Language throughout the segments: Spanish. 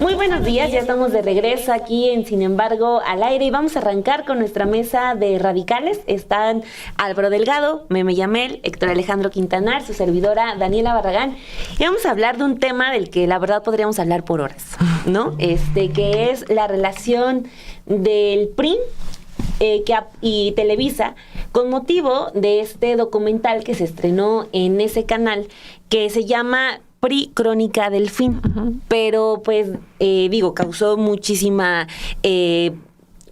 Muy buenos días, ya estamos de regreso aquí en Sin Embargo al Aire y vamos a arrancar con nuestra mesa de radicales. Están Álvaro Delgado, Meme Yamel, Héctor Alejandro Quintanar, su servidora Daniela Barragán, y vamos a hablar de un tema del que la verdad podríamos hablar por horas, ¿no? Que es la relación del PRI y Televisa con motivo de este documental que se estrenó en ese canal que se llama PRI Crónica del Fin. Pero pues causó muchísima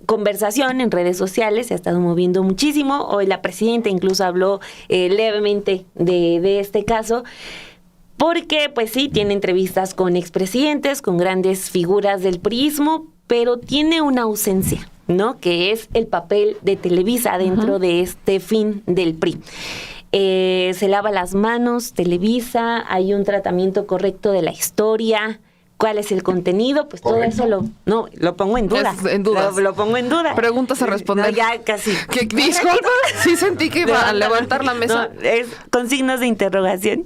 conversación en redes sociales, se ha estado moviendo muchísimo. Hoy la presidenta incluso habló levemente de este caso, porque pues sí, tiene entrevistas con expresidentes, con grandes figuras del priismo, pero tiene una ausencia, ¿no? Que es el papel de Televisa dentro de este fin del PRI. Se lava las manos Televisa, hay un tratamiento correcto de la historia. ¿Cuál es el contenido? Pues correcto. Todo eso lo pongo en duda. Lo pongo en duda. Preguntas a responder. No, ya casi. Disculpa, sí sentí que iba a levantar la mesa. No, es con signos de interrogación.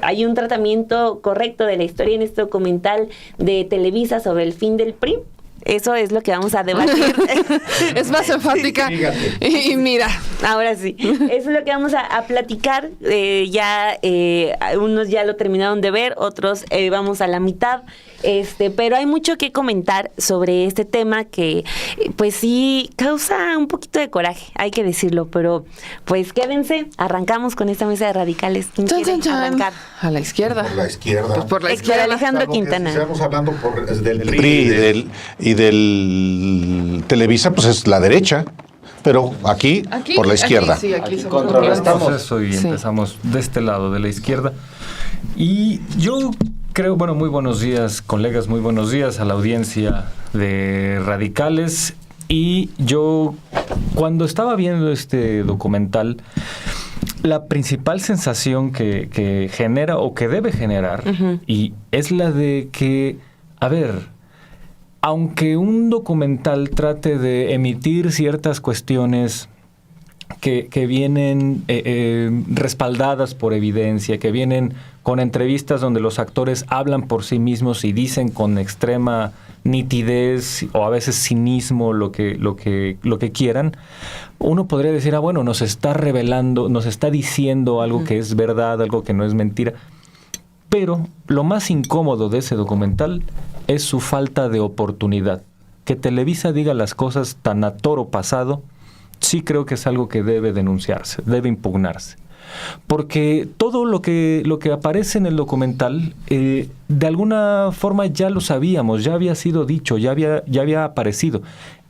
Hay un tratamiento correcto de la historia en este documental de Televisa sobre el fin del PRI. Eso es lo que vamos a debatir. Es más enfática. Y mira. Ahora sí. Eso es lo que vamos a platicar. Unos ya lo terminaron de ver, otros vamos a la mitad. Pero hay mucho que comentar sobre este tema que, pues sí, causa un poquito de coraje, hay que decirlo. Pero, pues quédense. Arrancamos con esta mesa de radicales. ¿Quién quiere arrancar? A la izquierda. Por la izquierda. Pues por la Héctor izquierda. Alejandro Quintana. Estamos hablando del PRI y del Televisa, pues es la derecha. Pero aquí por la izquierda. Aquí contrarrestamos eso y empezamos de este lado, de la izquierda. Y yo creo, muy buenos días, colegas, muy buenos días a la audiencia de Radicales. Y yo, cuando estaba viendo este documental, la principal sensación que genera o que debe generar, y es la de que, aunque un documental trate de emitir ciertas cuestiones que vienen respaldadas por evidencia, que vienen con entrevistas donde los actores hablan por sí mismos y dicen con extrema nitidez o a veces cinismo lo que quieran, uno podría decir, nos está revelando, nos está diciendo algo que es verdad, algo que no es mentira. Pero lo más incómodo de ese documental es su falta de oportunidad. Que Televisa diga las cosas tan a toro pasado, sí creo que es algo que debe denunciarse, debe impugnarse. Porque todo lo que aparece en el documental, de alguna forma ya lo sabíamos, ya había sido dicho, ya había aparecido.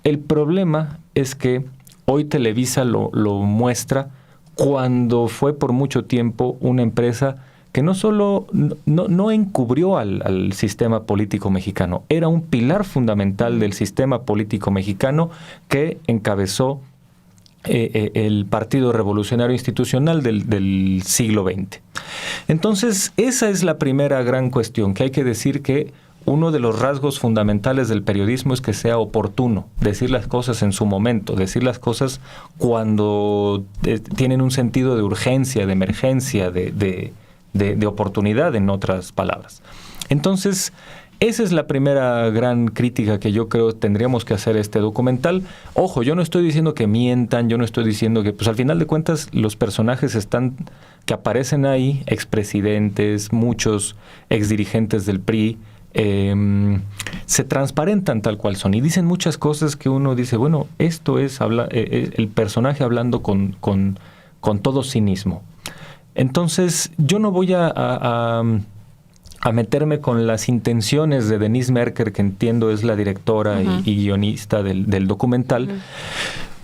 El problema es que hoy Televisa lo muestra cuando fue por mucho tiempo una empresa que no solo no encubrió al sistema político mexicano, era un pilar fundamental del sistema político mexicano que encabezó el Partido Revolucionario Institucional del siglo XX. Entonces, esa es la primera gran cuestión, que hay que decir que uno de los rasgos fundamentales del periodismo es que sea oportuno, decir las cosas en su momento, decir las cosas cuando tienen un sentido de urgencia, de emergencia, de oportunidad, en otras palabras. Entonces, esa es la primera gran crítica que yo creo tendríamos que hacer a este documental. Ojo, yo no estoy diciendo que mientan, yo no estoy diciendo que, pues al final de cuentas, los personajes que aparecen ahí, expresidentes, muchos exdirigentes del PRI, se transparentan tal cual son y dicen muchas cosas que uno dice, esto es el personaje hablando con todo cinismo. Entonces, yo no voy a meterme con las intenciones de Denise Merker, que entiendo es la directora y guionista del documental.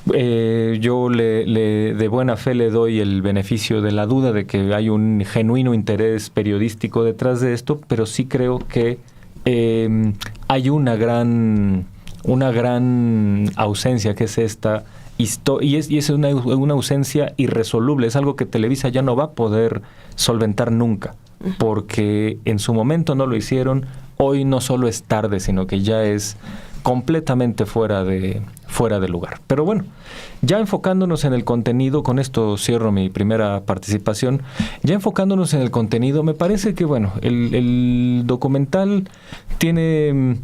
Yo de buena fe le doy el beneficio de la duda de que hay un genuino interés periodístico detrás de esto, pero sí creo que hay una gran ausencia, que es esta y es una ausencia irresoluble, es algo que Televisa ya no va a poder solventar nunca, porque en su momento no lo hicieron, hoy no solo es tarde, sino que ya es completamente fuera de fuera de lugar. Pero bueno, ya enfocándonos en el contenido, con esto cierro mi primera participación, ya enfocándonos en el contenido, me parece que bueno, el documental tiene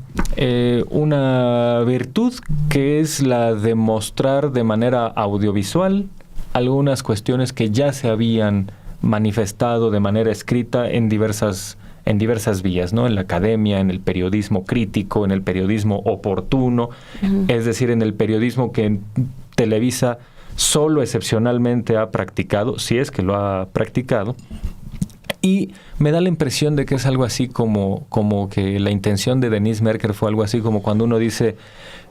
una virtud que es la de mostrar de manera audiovisual algunas cuestiones que ya se habían manifestado de manera escrita en diversas vías, ¿no? En la academia, en el periodismo crítico, en el periodismo oportuno, es decir, en el periodismo que Televisa solo excepcionalmente ha practicado, si es que lo ha practicado. Y me da la impresión de que es algo así como que la intención de Denise Merker fue algo así como cuando uno dice,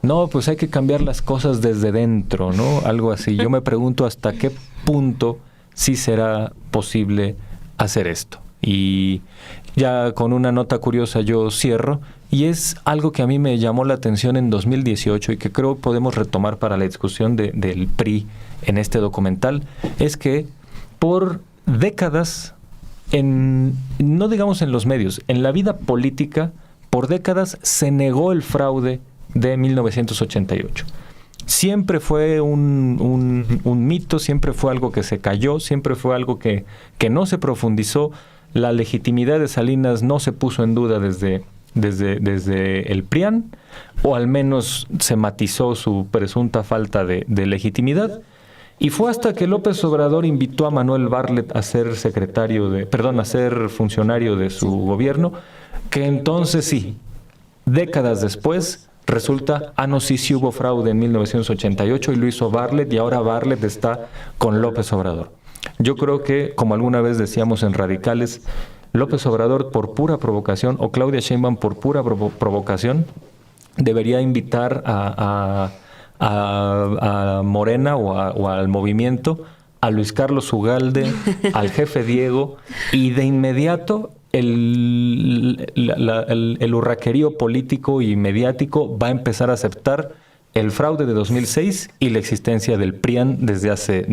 no, pues hay que cambiar las cosas desde dentro, ¿no? Algo así. Yo me pregunto hasta qué punto sí será posible hacer esto. Y ya con una nota curiosa yo cierro, y es algo que a mí me llamó la atención en 2018 y que creo podemos retomar para la discusión del PRI en este documental, es que por décadas, no digamos en los medios, en la vida política, por décadas se negó el fraude de 1988. Siempre fue un mito, siempre fue algo que se cayó, siempre fue algo que no se profundizó. La legitimidad de Salinas no se puso en duda desde el PRIAN, o al menos se matizó su presunta falta de legitimidad. Y fue hasta que López Obrador invitó a Manuel Bartlett a ser a ser funcionario de su gobierno, que entonces sí, décadas después, resulta, sí hubo fraude en 1988 y lo hizo Bartlett, y ahora Bartlett está con López Obrador. Yo creo que, como alguna vez decíamos en Radicales, López Obrador por pura provocación, o Claudia Sheinbaum por pura provocación, debería invitar a Morena o al movimiento, a Luis Carlos Ugalde, al jefe Diego, y de inmediato el hurraquerío político y mediático va a empezar a aceptar el fraude de 2006 y la existencia del PRIAN desde hace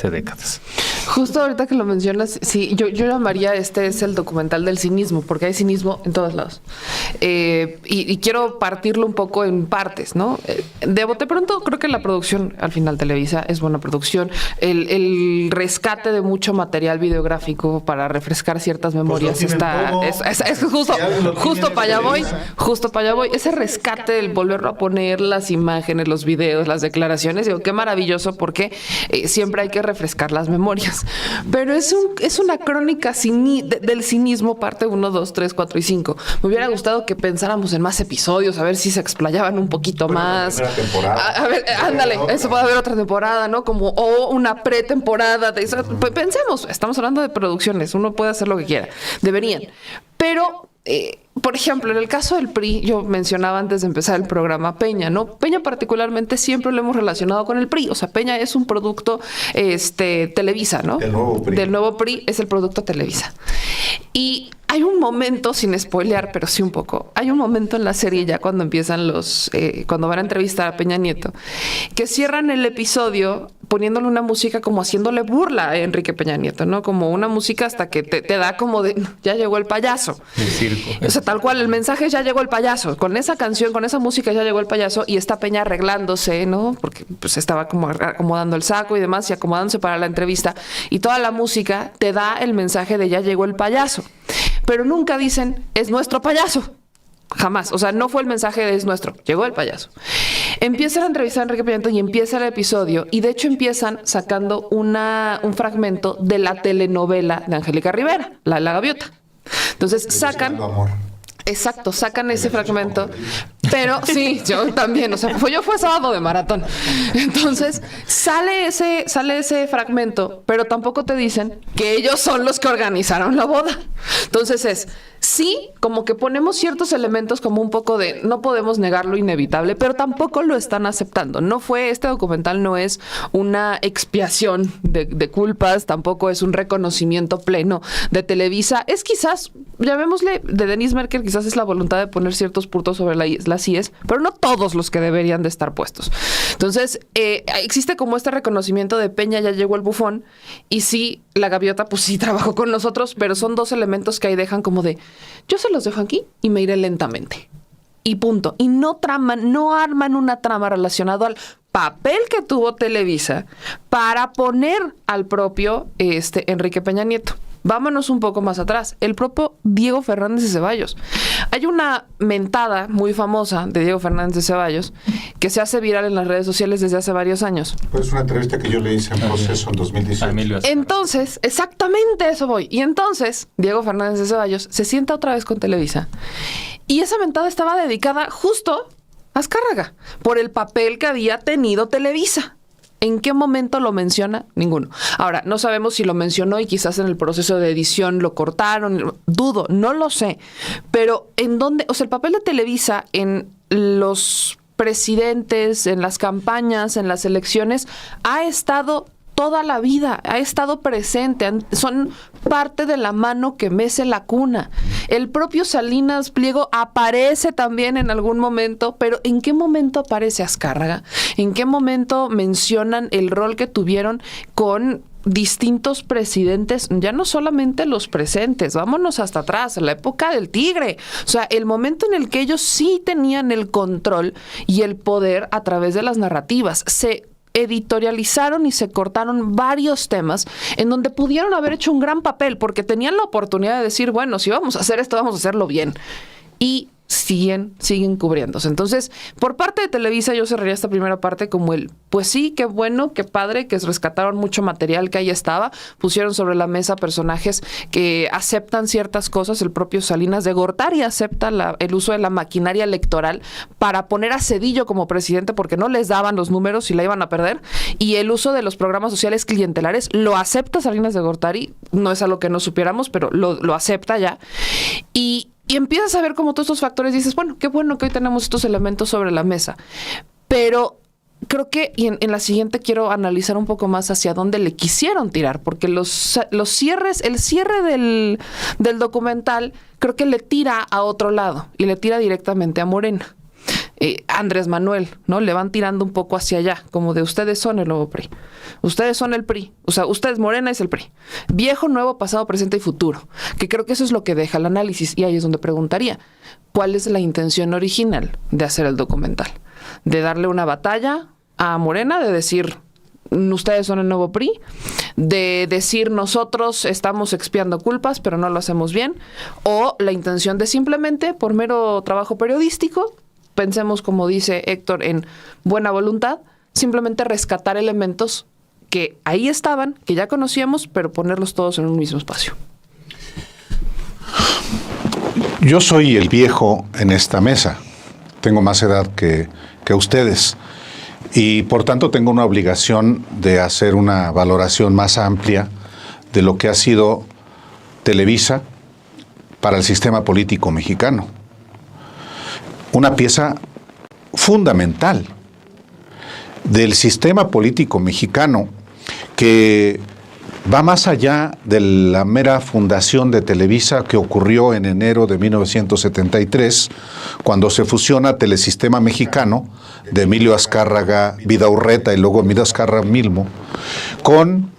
décadas. Justo ahorita que lo mencionas, sí, yo llamaría es el documental del cinismo, porque hay cinismo en todos lados. Y quiero partirlo un poco en partes, ¿no? De bote pronto, creo que la producción, al final Televisa, es buena producción. El rescate de mucho material videográfico para refrescar ciertas memorias es justo para allá voy. Ese rescate del volverlo a poner las imágenes, los videos, las declaraciones, digo, qué maravilloso, porque siempre hay que refrescar las memorias. Pero es una crónica del cinismo, parte 1, 2, 3, 4 y 5. Me hubiera gustado que pensáramos en más episodios, a ver si se explayaban un poquito más. A ver, ándale, eso puede haber otra temporada, ¿no? O una pretemporada. Pensemos, estamos hablando de producciones, uno puede hacer lo que quiera. Deberían. Pero por ejemplo, en el caso del PRI, yo mencionaba antes de empezar el programa Peña, ¿no? Peña particularmente siempre lo hemos relacionado con el PRI. O sea, Peña es un producto Televisa, ¿no? Del nuevo PRI es el producto Televisa. Y hay un momento, sin spoilear, pero sí un poco, hay un momento en la serie ya cuando empiezan cuando van a entrevistar a Peña Nieto, que cierran el episodio poniéndole una música como haciéndole burla a Enrique Peña Nieto, ¿no? Como una música hasta que te da como de, ya llegó el payaso. El circo. O sea, tal cual, el mensaje ya llegó el payaso. Con esa canción, con esa música ya llegó el payaso, y está Peña arreglándose, ¿no? Porque pues estaba como acomodando el saco y demás y acomodándose para la entrevista. Y toda la música te da el mensaje de ya llegó el payaso. Pero nunca dicen, es nuestro payaso. Jamás. O sea, no fue el mensaje de es nuestro. Llegó el payaso. Empieza la entrevista de Enrique Peña Nieto y empieza el episodio. Y de hecho empiezan sacando un fragmento de la telenovela de Angélica Rivera, La Gaviota. Entonces sacan... Exacto, sacan ese fragmento. Pero sí, yo también, o sea, fue sábado de maratón. Entonces, sale ese fragmento, pero tampoco te dicen que ellos son los que organizaron la boda. Entonces sí, como que ponemos ciertos elementos como un poco de no podemos negar lo inevitable, pero tampoco lo están aceptando. Este documental no es una expiación de culpas, tampoco es un reconocimiento pleno de Televisa. Es quizás, llamémosle, de Denise Merker, quizás es la voluntad de poner ciertos puntos sobre las IES, pero no todos los que deberían de estar puestos. Entonces, existe como este reconocimiento de Peña, ya llegó el bufón, y sí, la Gaviota, pues sí trabajó con nosotros, pero son dos elementos que ahí dejan como de, yo se los dejo aquí y me iré lentamente. Y punto. Y no arman una trama relacionada al papel que tuvo Televisa para poner al propio Enrique Peña Nieto. Vámonos un poco más atrás. El propio Diego Fernández de Ceballos. Hay una mentada muy famosa de Diego Fernández de Ceballos que se hace viral en las redes sociales desde hace varios años. Pues una entrevista que yo le hice en Proceso en 2018. Entonces, exactamente a eso voy. Y entonces, Diego Fernández de Ceballos se sienta otra vez con Televisa. Y esa mentada estaba dedicada justo a Azcárraga por el papel que había tenido Televisa. ¿En qué momento lo menciona? Ninguno. Ahora, no sabemos si lo mencionó y quizás en el proceso de edición lo cortaron. Dudo, no lo sé. Pero ¿en dónde? O sea, el papel de Televisa en los presidentes, en las campañas, en las elecciones, ha estado toda la vida, ha estado presente, son parte de la mano que mece la cuna. El propio Salinas Pliego aparece también en algún momento, pero ¿en qué momento aparece Azcárraga? ¿En qué momento mencionan el rol que tuvieron con distintos presidentes, ya no solamente los presentes, vámonos hasta atrás, la época del Tigre, o sea, el momento en el que ellos sí tenían el control y el poder a través de las narrativas? Se editorializaron y se cortaron varios temas en donde pudieron haber hecho un gran papel porque tenían la oportunidad de decir, bueno, si vamos a hacer esto, vamos a hacerlo bien. Y siguen cubriéndose. Entonces, por parte de Televisa, yo cerraría esta primera parte como pues sí, qué bueno, qué padre, que rescataron mucho material que ahí estaba, pusieron sobre la mesa personajes que aceptan ciertas cosas, el propio Salinas de Gortari acepta el uso de la maquinaria electoral para poner a Zedillo como presidente porque no les daban los números y la iban a perder, y el uso de los programas sociales clientelares lo acepta Salinas de Gortari, no es algo que no supiéramos, pero lo acepta ya, y empiezas a ver como todos estos factores, dices, bueno, qué bueno que hoy tenemos estos elementos sobre la mesa. Pero creo que en la siguiente quiero analizar un poco más hacia dónde le quisieron tirar, porque el cierre del documental creo que le tira a otro lado y le tira directamente a Morena. Andrés Manuel, ¿no? Le van tirando un poco hacia allá, como de ustedes son el nuevo PRI. Ustedes son el PRI. O sea, ustedes, Morena es el PRI. Viejo, nuevo, pasado, presente y futuro. Que creo que eso es lo que deja el análisis. Y ahí es donde preguntaría, ¿cuál es la intención original de hacer el documental? ¿De darle una batalla a Morena? ¿De decir, ustedes son el nuevo PRI? ¿De decir, nosotros estamos expiando culpas, pero no lo hacemos bien? ¿O la intención de simplemente, por mero trabajo periodístico, pensemos, como dice Héctor, en buena voluntad, simplemente rescatar elementos que ahí estaban, que ya conocíamos, pero ponerlos todos en un mismo espacio? Yo soy el viejo en esta mesa. Tengo más edad que ustedes. Y por tanto tengo una obligación de hacer una valoración más amplia de lo que ha sido Televisa para el sistema político mexicano. Una pieza fundamental del sistema político mexicano que va más allá de la mera fundación de Televisa que ocurrió en enero de 1973, cuando se fusiona Telesistema Mexicano de Emilio Azcárraga Vidaurreta y luego Emilio Azcárraga Milmo, con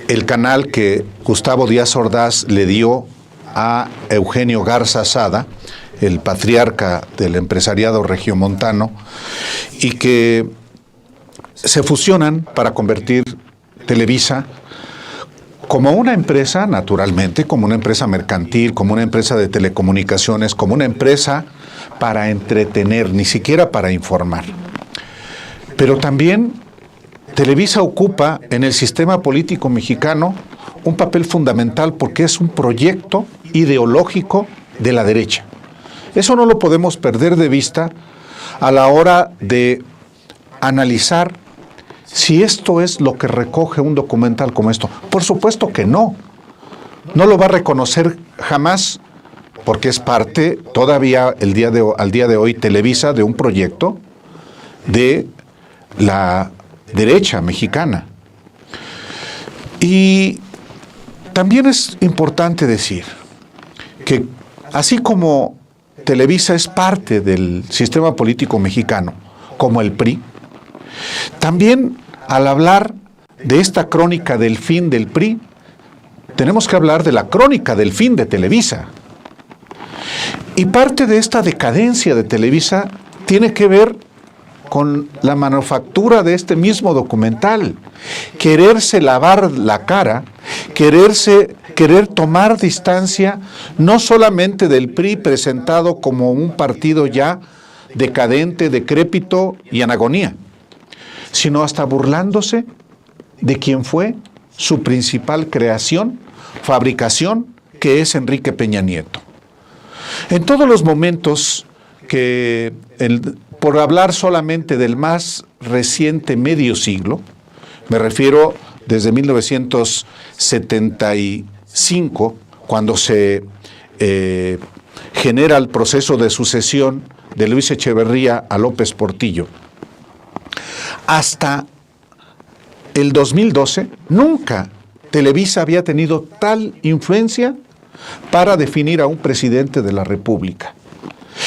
el canal que Gustavo Díaz Ordaz le dio a Eugenio Garza Sada, el patriarca del empresariado regiomontano, y que se fusionan para convertir Televisa como una empresa, naturalmente, como una empresa mercantil, como una empresa de telecomunicaciones, como una empresa para entretener, ni siquiera para informar. Pero también Televisa ocupa en el sistema político mexicano un papel fundamental porque es un proyecto ideológico de la derecha. Eso no lo podemos perder de vista a la hora de analizar si esto es lo que recoge un documental como esto. Por supuesto que no. No lo va a reconocer jamás porque es parte, todavía al día de hoy, Televisa, de un proyecto de la derecha mexicana. Y también es importante decir que así como Televisa es parte del sistema político mexicano, como el PRI, también al hablar de esta crónica del fin del PRI, tenemos que hablar de la crónica del fin de Televisa. Y parte de esta decadencia de Televisa tiene que ver con la manufactura de este mismo documental. Quererse lavar la cara, querer tomar distancia no solamente del PRI presentado como un partido ya decadente, decrépito y en agonía, sino hasta burlándose de quien fue su principal creación, fabricación, que es Enrique Peña Nieto. En todos los momentos por hablar solamente del más reciente medio siglo, me refiero desde 1975, cuando se genera el proceso de sucesión de Luis Echeverría a López Portillo, hasta el 2012, nunca Televisa había tenido tal influencia para definir a un presidente de la República.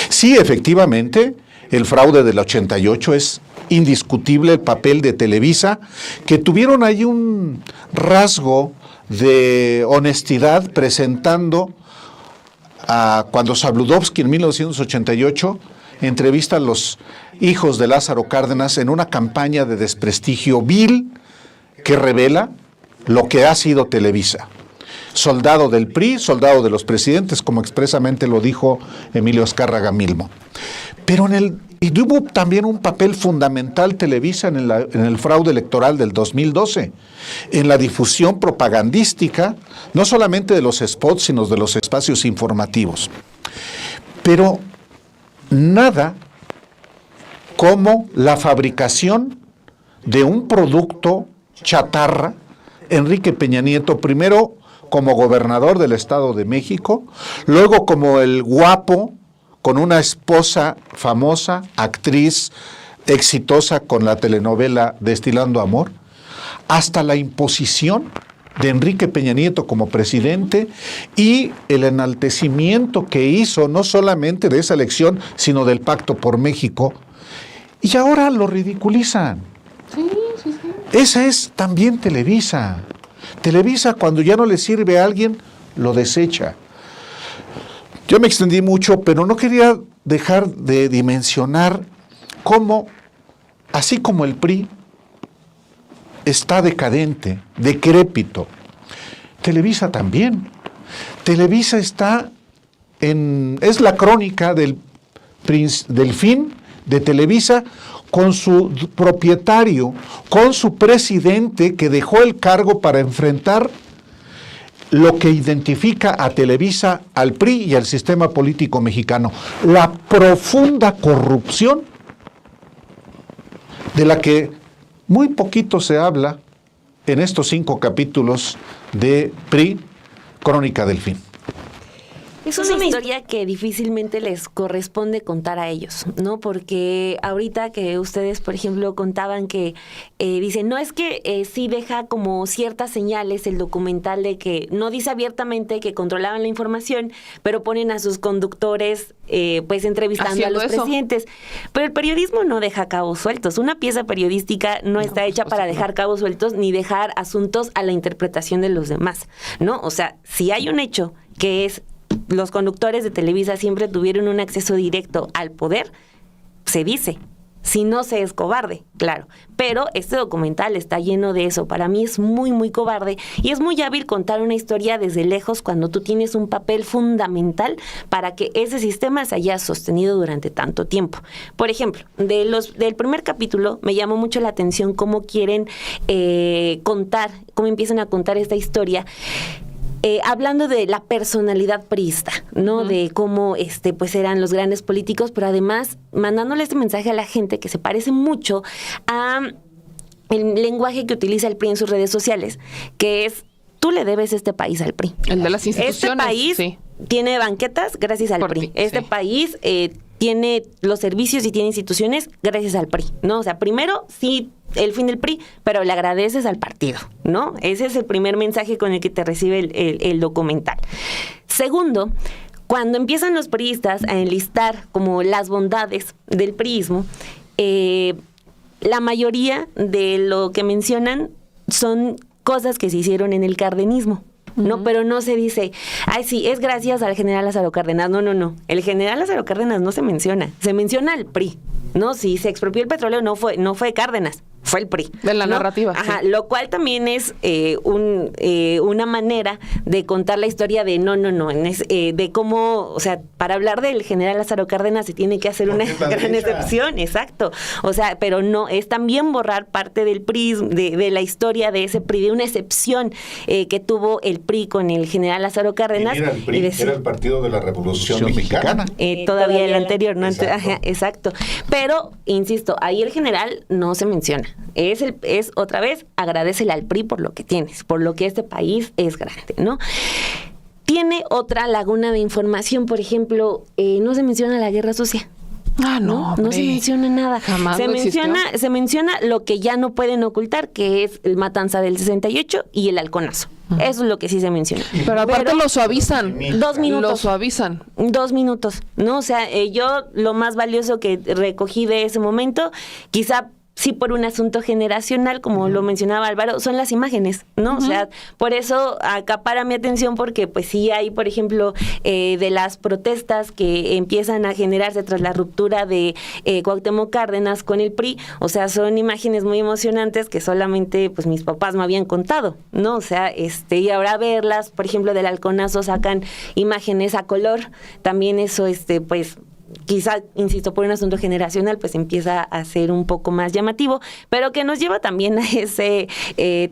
Sí, efectivamente, el fraude del 88 es indiscutible, el papel de Televisa, que tuvieron ahí un rasgo de honestidad presentando cuando Zabludovsky en 1988 entrevista a los hijos de Lázaro Cárdenas en una campaña de desprestigio vil que revela lo que ha sido Televisa. Soldado del PRI, soldado de los presidentes, como expresamente lo dijo Emilio Azcárraga Milmo. Pero y tuvo también un papel fundamental Televisa en el fraude electoral del 2012, en la difusión propagandística, no solamente de los spots, sino de los espacios informativos. Pero nada como la fabricación de un producto chatarra. Enrique Peña Nieto, primero como gobernador del Estado de México, luego como el guapo, con una esposa famosa, actriz exitosa con la telenovela Destilando Amor, hasta la imposición de Enrique Peña Nieto como presidente y el enaltecimiento que hizo no solamente de esa elección, sino del Pacto por México. Y ahora lo ridiculizan. Sí. Esa es también Televisa. Televisa, cuando ya no le sirve a alguien, lo desecha. Yo me extendí mucho, pero no quería dejar de dimensionar cómo, así como el PRI está decadente, decrépito, Televisa también. Televisa es la crónica del fin de Televisa, con su propietario, con su presidente que dejó el cargo para enfrentar lo que identifica a Televisa, al PRI y al sistema político mexicano, la profunda corrupción de la que muy poquito se habla en estos 5 capítulos de PRI, Crónica del Fin. Es una historia que difícilmente les corresponde contar a ellos, ¿no? Porque ahorita que ustedes, por ejemplo, contaban que dicen, no, es que sí deja como ciertas señales el documental de que no dice abiertamente que controlaban la información, pero ponen a sus conductores pues entrevistando haciendo a los presidentes. Pero el periodismo no deja cabos sueltos. Una pieza periodística no está hecha para dejar cabos sueltos ni dejar asuntos a la interpretación de los demás, ¿no? O sea, si hay un hecho que es los conductores de Televisa siempre tuvieron un acceso directo al poder, se dice. Si no se es cobarde, claro. Pero este documental está lleno de eso. Para mí es muy, muy cobarde y es muy hábil contar una historia desde lejos cuando tú tienes un papel fundamental para que ese sistema se haya sostenido durante tanto tiempo. Por ejemplo, del primer capítulo me llamó mucho la atención cómo quieren contar, cómo empiezan a contar esta historia. Hablando de la personalidad priista, ¿no? Uh-huh. De cómo pues eran los grandes políticos, pero además mandándole este mensaje a la gente que se parece mucho a el lenguaje que utiliza el PRI en sus redes sociales, que es: tú le debes este país al PRI. El de las instituciones. Este país tiene banquetas gracias al PRI. Este país tiene los servicios y tiene instituciones gracias al PRI, ¿no? O sea, primero sí el fin del PRI, pero le agradeces al partido, ¿no? Ese es el primer mensaje con el que te recibe el documental. Segundo, cuando empiezan los priistas a enlistar como las bondades del priismo, la mayoría de lo que mencionan son cosas que se hicieron en el cardenismo, ¿no? Uh-huh. Pero no se dice, ay, sí, es gracias al general Lázaro Cárdenas. No. El general Lázaro Cárdenas no se menciona al PRI. ¿no? Si se expropió el petróleo no fue Cárdenas, fue el PRI. De la narrativa. Ajá, sí. lo cual también es una manera de contar la historia de de cómo, o sea, para hablar del general Lázaro Cárdenas se tiene que hacer una gran excepción, exacto. O sea, pero no, es también borrar parte del PRI, de la historia de ese PRI, de una excepción que tuvo el PRI con el general Lázaro Cárdenas. Y mira, el PRI era el Partido de la Revolución Mexicana. Todavía el anterior, ¿no? Exacto. Ajá, exacto. Pero, insisto, ahí el general no se menciona. Es otra vez, agradécele al PRI por lo que tienes, por lo que este país es grande, ¿no? Tiene otra laguna de información, por ejemplo, no se menciona la guerra sucia. Ah, no, No se menciona nada. Jamás Se menciona lo que ya no pueden ocultar, que es el Matanza del 68 y el Halconazo. Eso es lo que sí se menciona. Pero aparte lo suavizan. 2 minutos. Lo suavizan. 2 minutos, ¿no? O sea, yo lo más valioso que recogí de ese momento, quizá sí por un asunto generacional, como lo mencionaba Álvaro, son las imágenes, ¿no? O sea, por eso acapara mi atención, porque pues sí hay, por ejemplo, de las protestas que empiezan a generarse tras la ruptura de Cuauhtémoc Cárdenas con el PRI, o sea, son imágenes muy emocionantes que solamente pues mis papás me habían contado, ¿no? O sea, y ahora verlas, por ejemplo, del Halconazo sacan imágenes a color, también eso, pues quizá, insisto, por un asunto generacional, pues empieza a ser un poco más llamativo, pero que nos lleva también a ese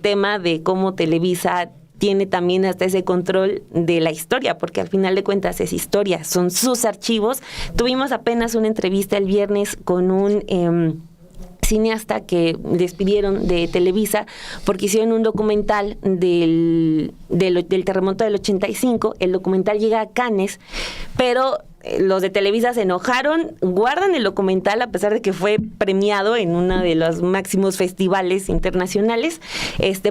tema de cómo Televisa tiene también hasta ese control de la historia, porque al final de cuentas es historia, son sus archivos. Tuvimos apenas una entrevista el viernes con un cineasta que despidieron de Televisa porque hicieron un documental del terremoto del 85. El documental llega a Cannes, pero los de Televisa se enojaron, guardan el documental a pesar de que fue premiado en uno de los máximos festivales internacionales,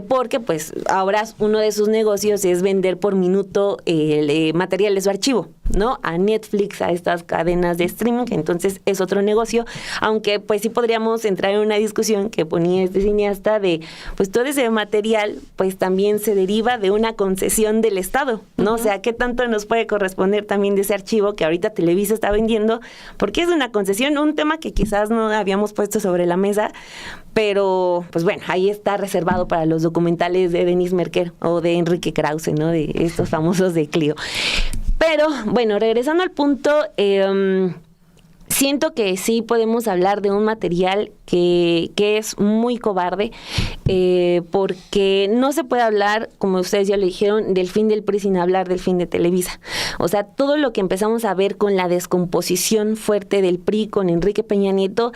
porque pues ahora uno de sus negocios es vender por minuto el material de su archivo, ¿no? A Netflix, a estas cadenas de streaming. Entonces es otro negocio, aunque pues sí podríamos entrar en una discusión que ponía este cineasta de, pues todo ese material pues también se deriva de una concesión del Estado, ¿no? O sea, ¿qué tanto nos puede corresponder también de ese archivo que ahorita Televisa está vendiendo? Porque es una concesión, un tema que quizás no habíamos puesto sobre la mesa, pero pues bueno, ahí está reservado para los documentales de Denis Merker o de Enrique Krause, ¿no? De estos famosos de Clio. Pero bueno, regresando al punto, siento que sí podemos hablar de un material que es muy cobarde, porque no se puede hablar, como ustedes ya lo dijeron, del fin del PRI sin hablar del fin de Televisa. O sea, todo lo que empezamos a ver con la descomposición fuerte del PRI con Enrique Peña Nieto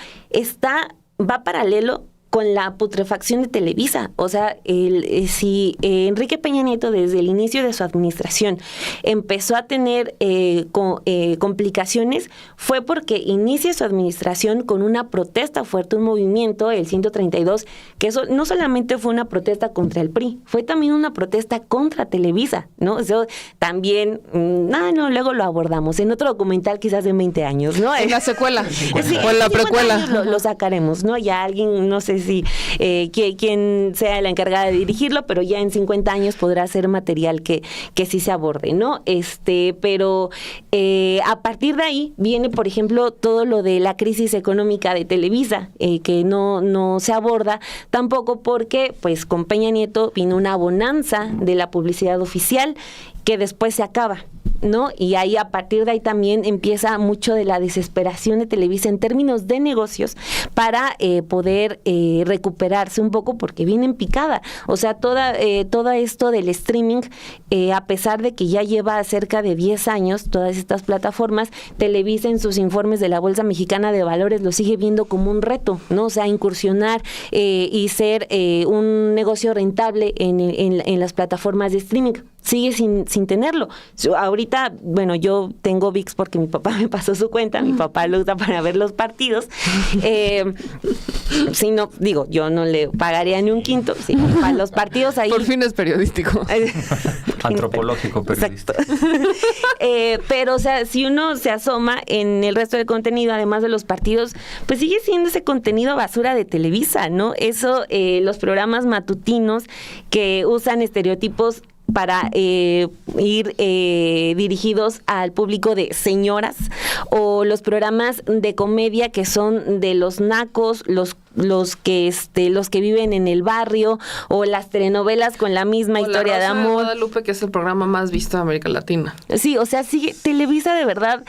va paralelo con la putrefacción de Televisa. O sea, si Enrique Peña Nieto desde el inicio de su administración empezó a tener complicaciones, fue porque inicia su administración con una protesta fuerte, un movimiento, el 132, que eso no solamente fue una protesta contra el PRI, fue también una protesta contra Televisa, ¿no? Eso también, luego lo abordamos en otro documental quizás de 20 años, ¿no? En la secuela, Sí, o en la precuela. Lo sacaremos, ¿no? Ya alguien, no sé si quién sea la encargada de dirigirlo, pero ya en 50 años podrá ser material que sí se aborde, ¿no? Pero a partir de ahí viene, por ejemplo, todo lo de la crisis económica de Televisa, que no se aborda tampoco porque, pues, con Peña Nieto vino una bonanza de la publicidad oficial que después se acaba, ¿no? Y ahí, a partir de ahí también empieza mucho de la desesperación de Televisa en términos de negocios para poder recuperarse un poco, porque viene en picada. O sea, todo esto del streaming, a pesar de que ya lleva cerca de 10 años todas estas plataformas, Televisa en sus informes de la Bolsa Mexicana de Valores lo sigue viendo como un reto, ¿no? O sea, incursionar y ser un negocio rentable en las plataformas de streaming. Sigue sin tenerlo. Ahorita, bueno, yo tengo ViX porque mi papá me pasó su cuenta, mi papá lo usa para ver los partidos. Si no, digo, yo no le pagaría ni un quinto. Sí, para los partidos ahí. Por fines periodísticos. Antropológico periodista. Pero, o sea, si uno se asoma en el resto del contenido, además de los partidos, pues sigue siendo ese contenido basura de Televisa, ¿no? Eso, los programas matutinos que usan estereotipos para ir dirigidos al público de señoras, o los programas de comedia que son de los nacos, los que viven en el barrio, o las telenovelas con la misma historia de amor. Guadalupe, que es el programa más visto de América Latina. Sí, o sea, sí, Televisa de verdad,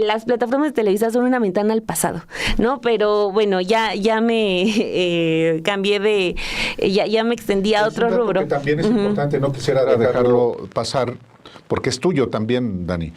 las plataformas de Televisa son una ventana al pasado, ¿no? Pero bueno, ya me cambié ya me extendí a otro rubro. Que también es importante, no quisiera dejarlo pasar, porque es tuyo también, Dani.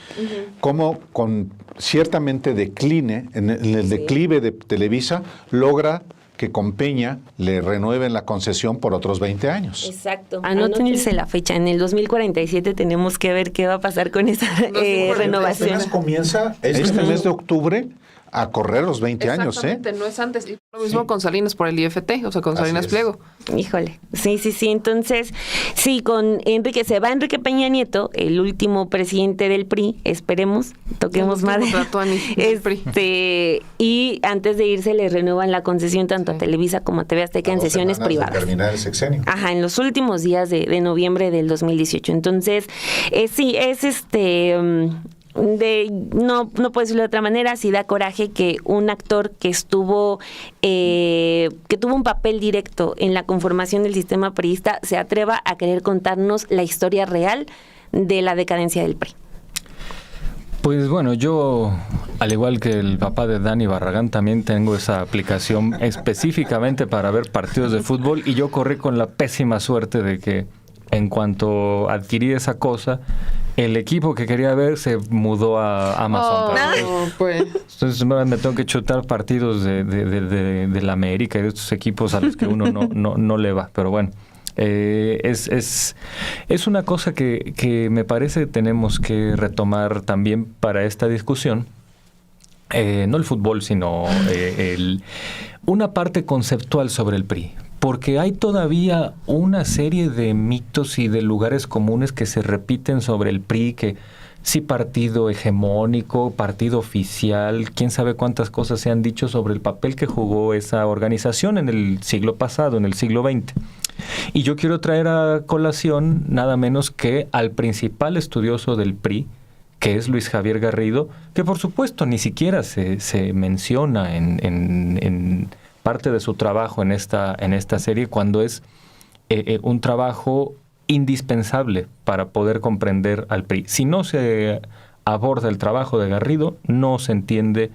Cómo con ciertamente decline, en el declive de Televisa, logra que con Peña le renueven la concesión por otros 20 años. Exacto. Anótense la fecha. En el 2047 tenemos que ver qué va a pasar con esa renovación. Apenas comienza este mes de octubre a correr los 20 años, ¿eh? Exactamente, no es antes. Y lo mismo con Salinas por el IFT, o sea, con Salinas Pliego. Híjole, sí. Entonces, sí, con Enrique, se va Enrique Peña Nieto, el último presidente del PRI, esperemos, toquemos madera. Y antes de irse le renuevan la concesión tanto a Televisa como a TV Azteca en sesiones privadas. De terminar el sexenio. Ajá, en los últimos días de noviembre del 2018. Entonces, sí, es no puedo decirlo de otra manera, sí da coraje que un actor que tuvo un papel directo en la conformación del sistema priista se atreva a querer contarnos la historia real de la decadencia del PRI. Pues bueno, yo, al igual que el papá de Dani Barragán, también tengo esa aplicación específicamente para ver partidos de fútbol, y yo corrí con la pésima suerte de que en cuanto adquirí esa cosa, el equipo que quería ver se mudó a Amazon. Entonces me tengo que chutar partidos de la América y de estos equipos a los que uno no le va. Pero bueno, es una cosa que me parece que tenemos que retomar también para esta discusión. No el fútbol, sino una parte conceptual sobre el PRI. Porque hay todavía una serie de mitos y de lugares comunes que se repiten sobre el PRI, que sí, partido hegemónico, partido oficial, quién sabe cuántas cosas se han dicho sobre el papel que jugó esa organización en el siglo pasado, en el siglo XX. Y yo quiero traer a colación nada menos que al principal estudioso del PRI, que es Luis Javier Garrido, que por supuesto ni siquiera se menciona en parte de su trabajo en esta serie, cuando es un trabajo indispensable para poder comprender al PRI. Si no se aborda el trabajo de Garrido, no se entiende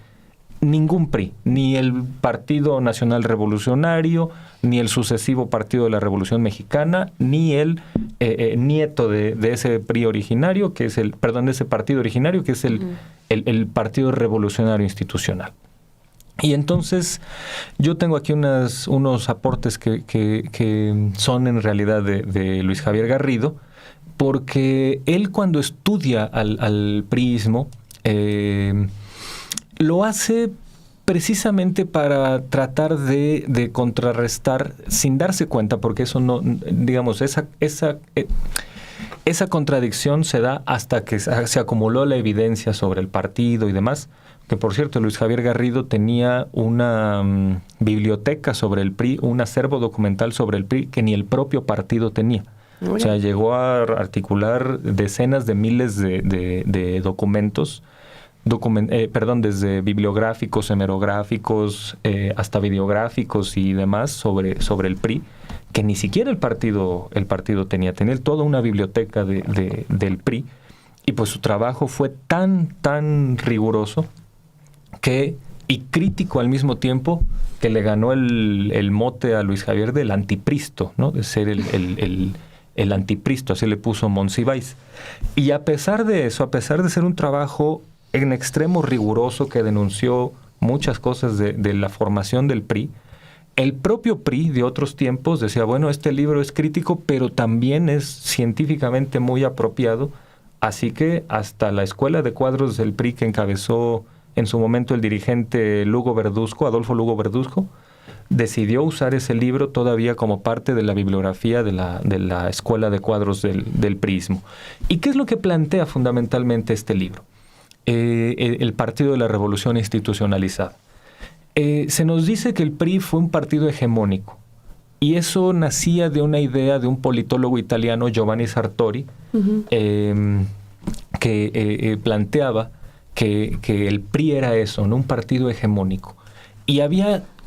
ningún PRI, ni el Partido Nacional Revolucionario, ni el sucesivo Partido de la Revolución Mexicana, ni el nieto de ese PRI originario, de ese partido originario, que es el Partido Revolucionario Institucional. Y entonces yo tengo aquí unos aportes que son en realidad de Luis Javier Garrido, porque él, cuando estudia al priismo, lo hace precisamente para tratar de contrarrestar, sin darse cuenta, porque eso no, digamos, esa contradicción se da hasta que se acumuló la evidencia sobre el partido y demás. Que por cierto, Luis Javier Garrido tenía una biblioteca sobre el PRI, un acervo documental sobre el PRI que ni el propio partido tenía. O sea, llegó a articular decenas de miles de documentos, desde bibliográficos, hemerográficos, hasta videográficos y demás sobre el PRI, que ni siquiera el partido tenía. Tenía toda una biblioteca del PRI, y pues su trabajo fue tan riguroso y crítico al mismo tiempo, que le ganó el mote a Luis Javier del antipristo, ¿no? De ser el antipristo, así le puso Monsiváis. Y a pesar de eso, a pesar de ser un trabajo en extremo riguroso que denunció muchas cosas de la formación del PRI, el propio PRI de otros tiempos decía, bueno, este libro es crítico, pero también es científicamente muy apropiado, así que hasta la escuela de cuadros del PRI que encabezó en su momento el dirigente Adolfo Lugo Verduzco, decidió usar ese libro todavía como parte de la bibliografía de la escuela de cuadros del priismo. ¿Y qué es lo que plantea fundamentalmente este libro? El Partido de la Revolución Institucionalizada. Se nos dice que el PRI fue un partido hegemónico, Y eso nacía de una idea de un politólogo italiano, Giovanni Sartori, que planteaba que el PRI era eso, ¿no? Un partido hegemónico. Y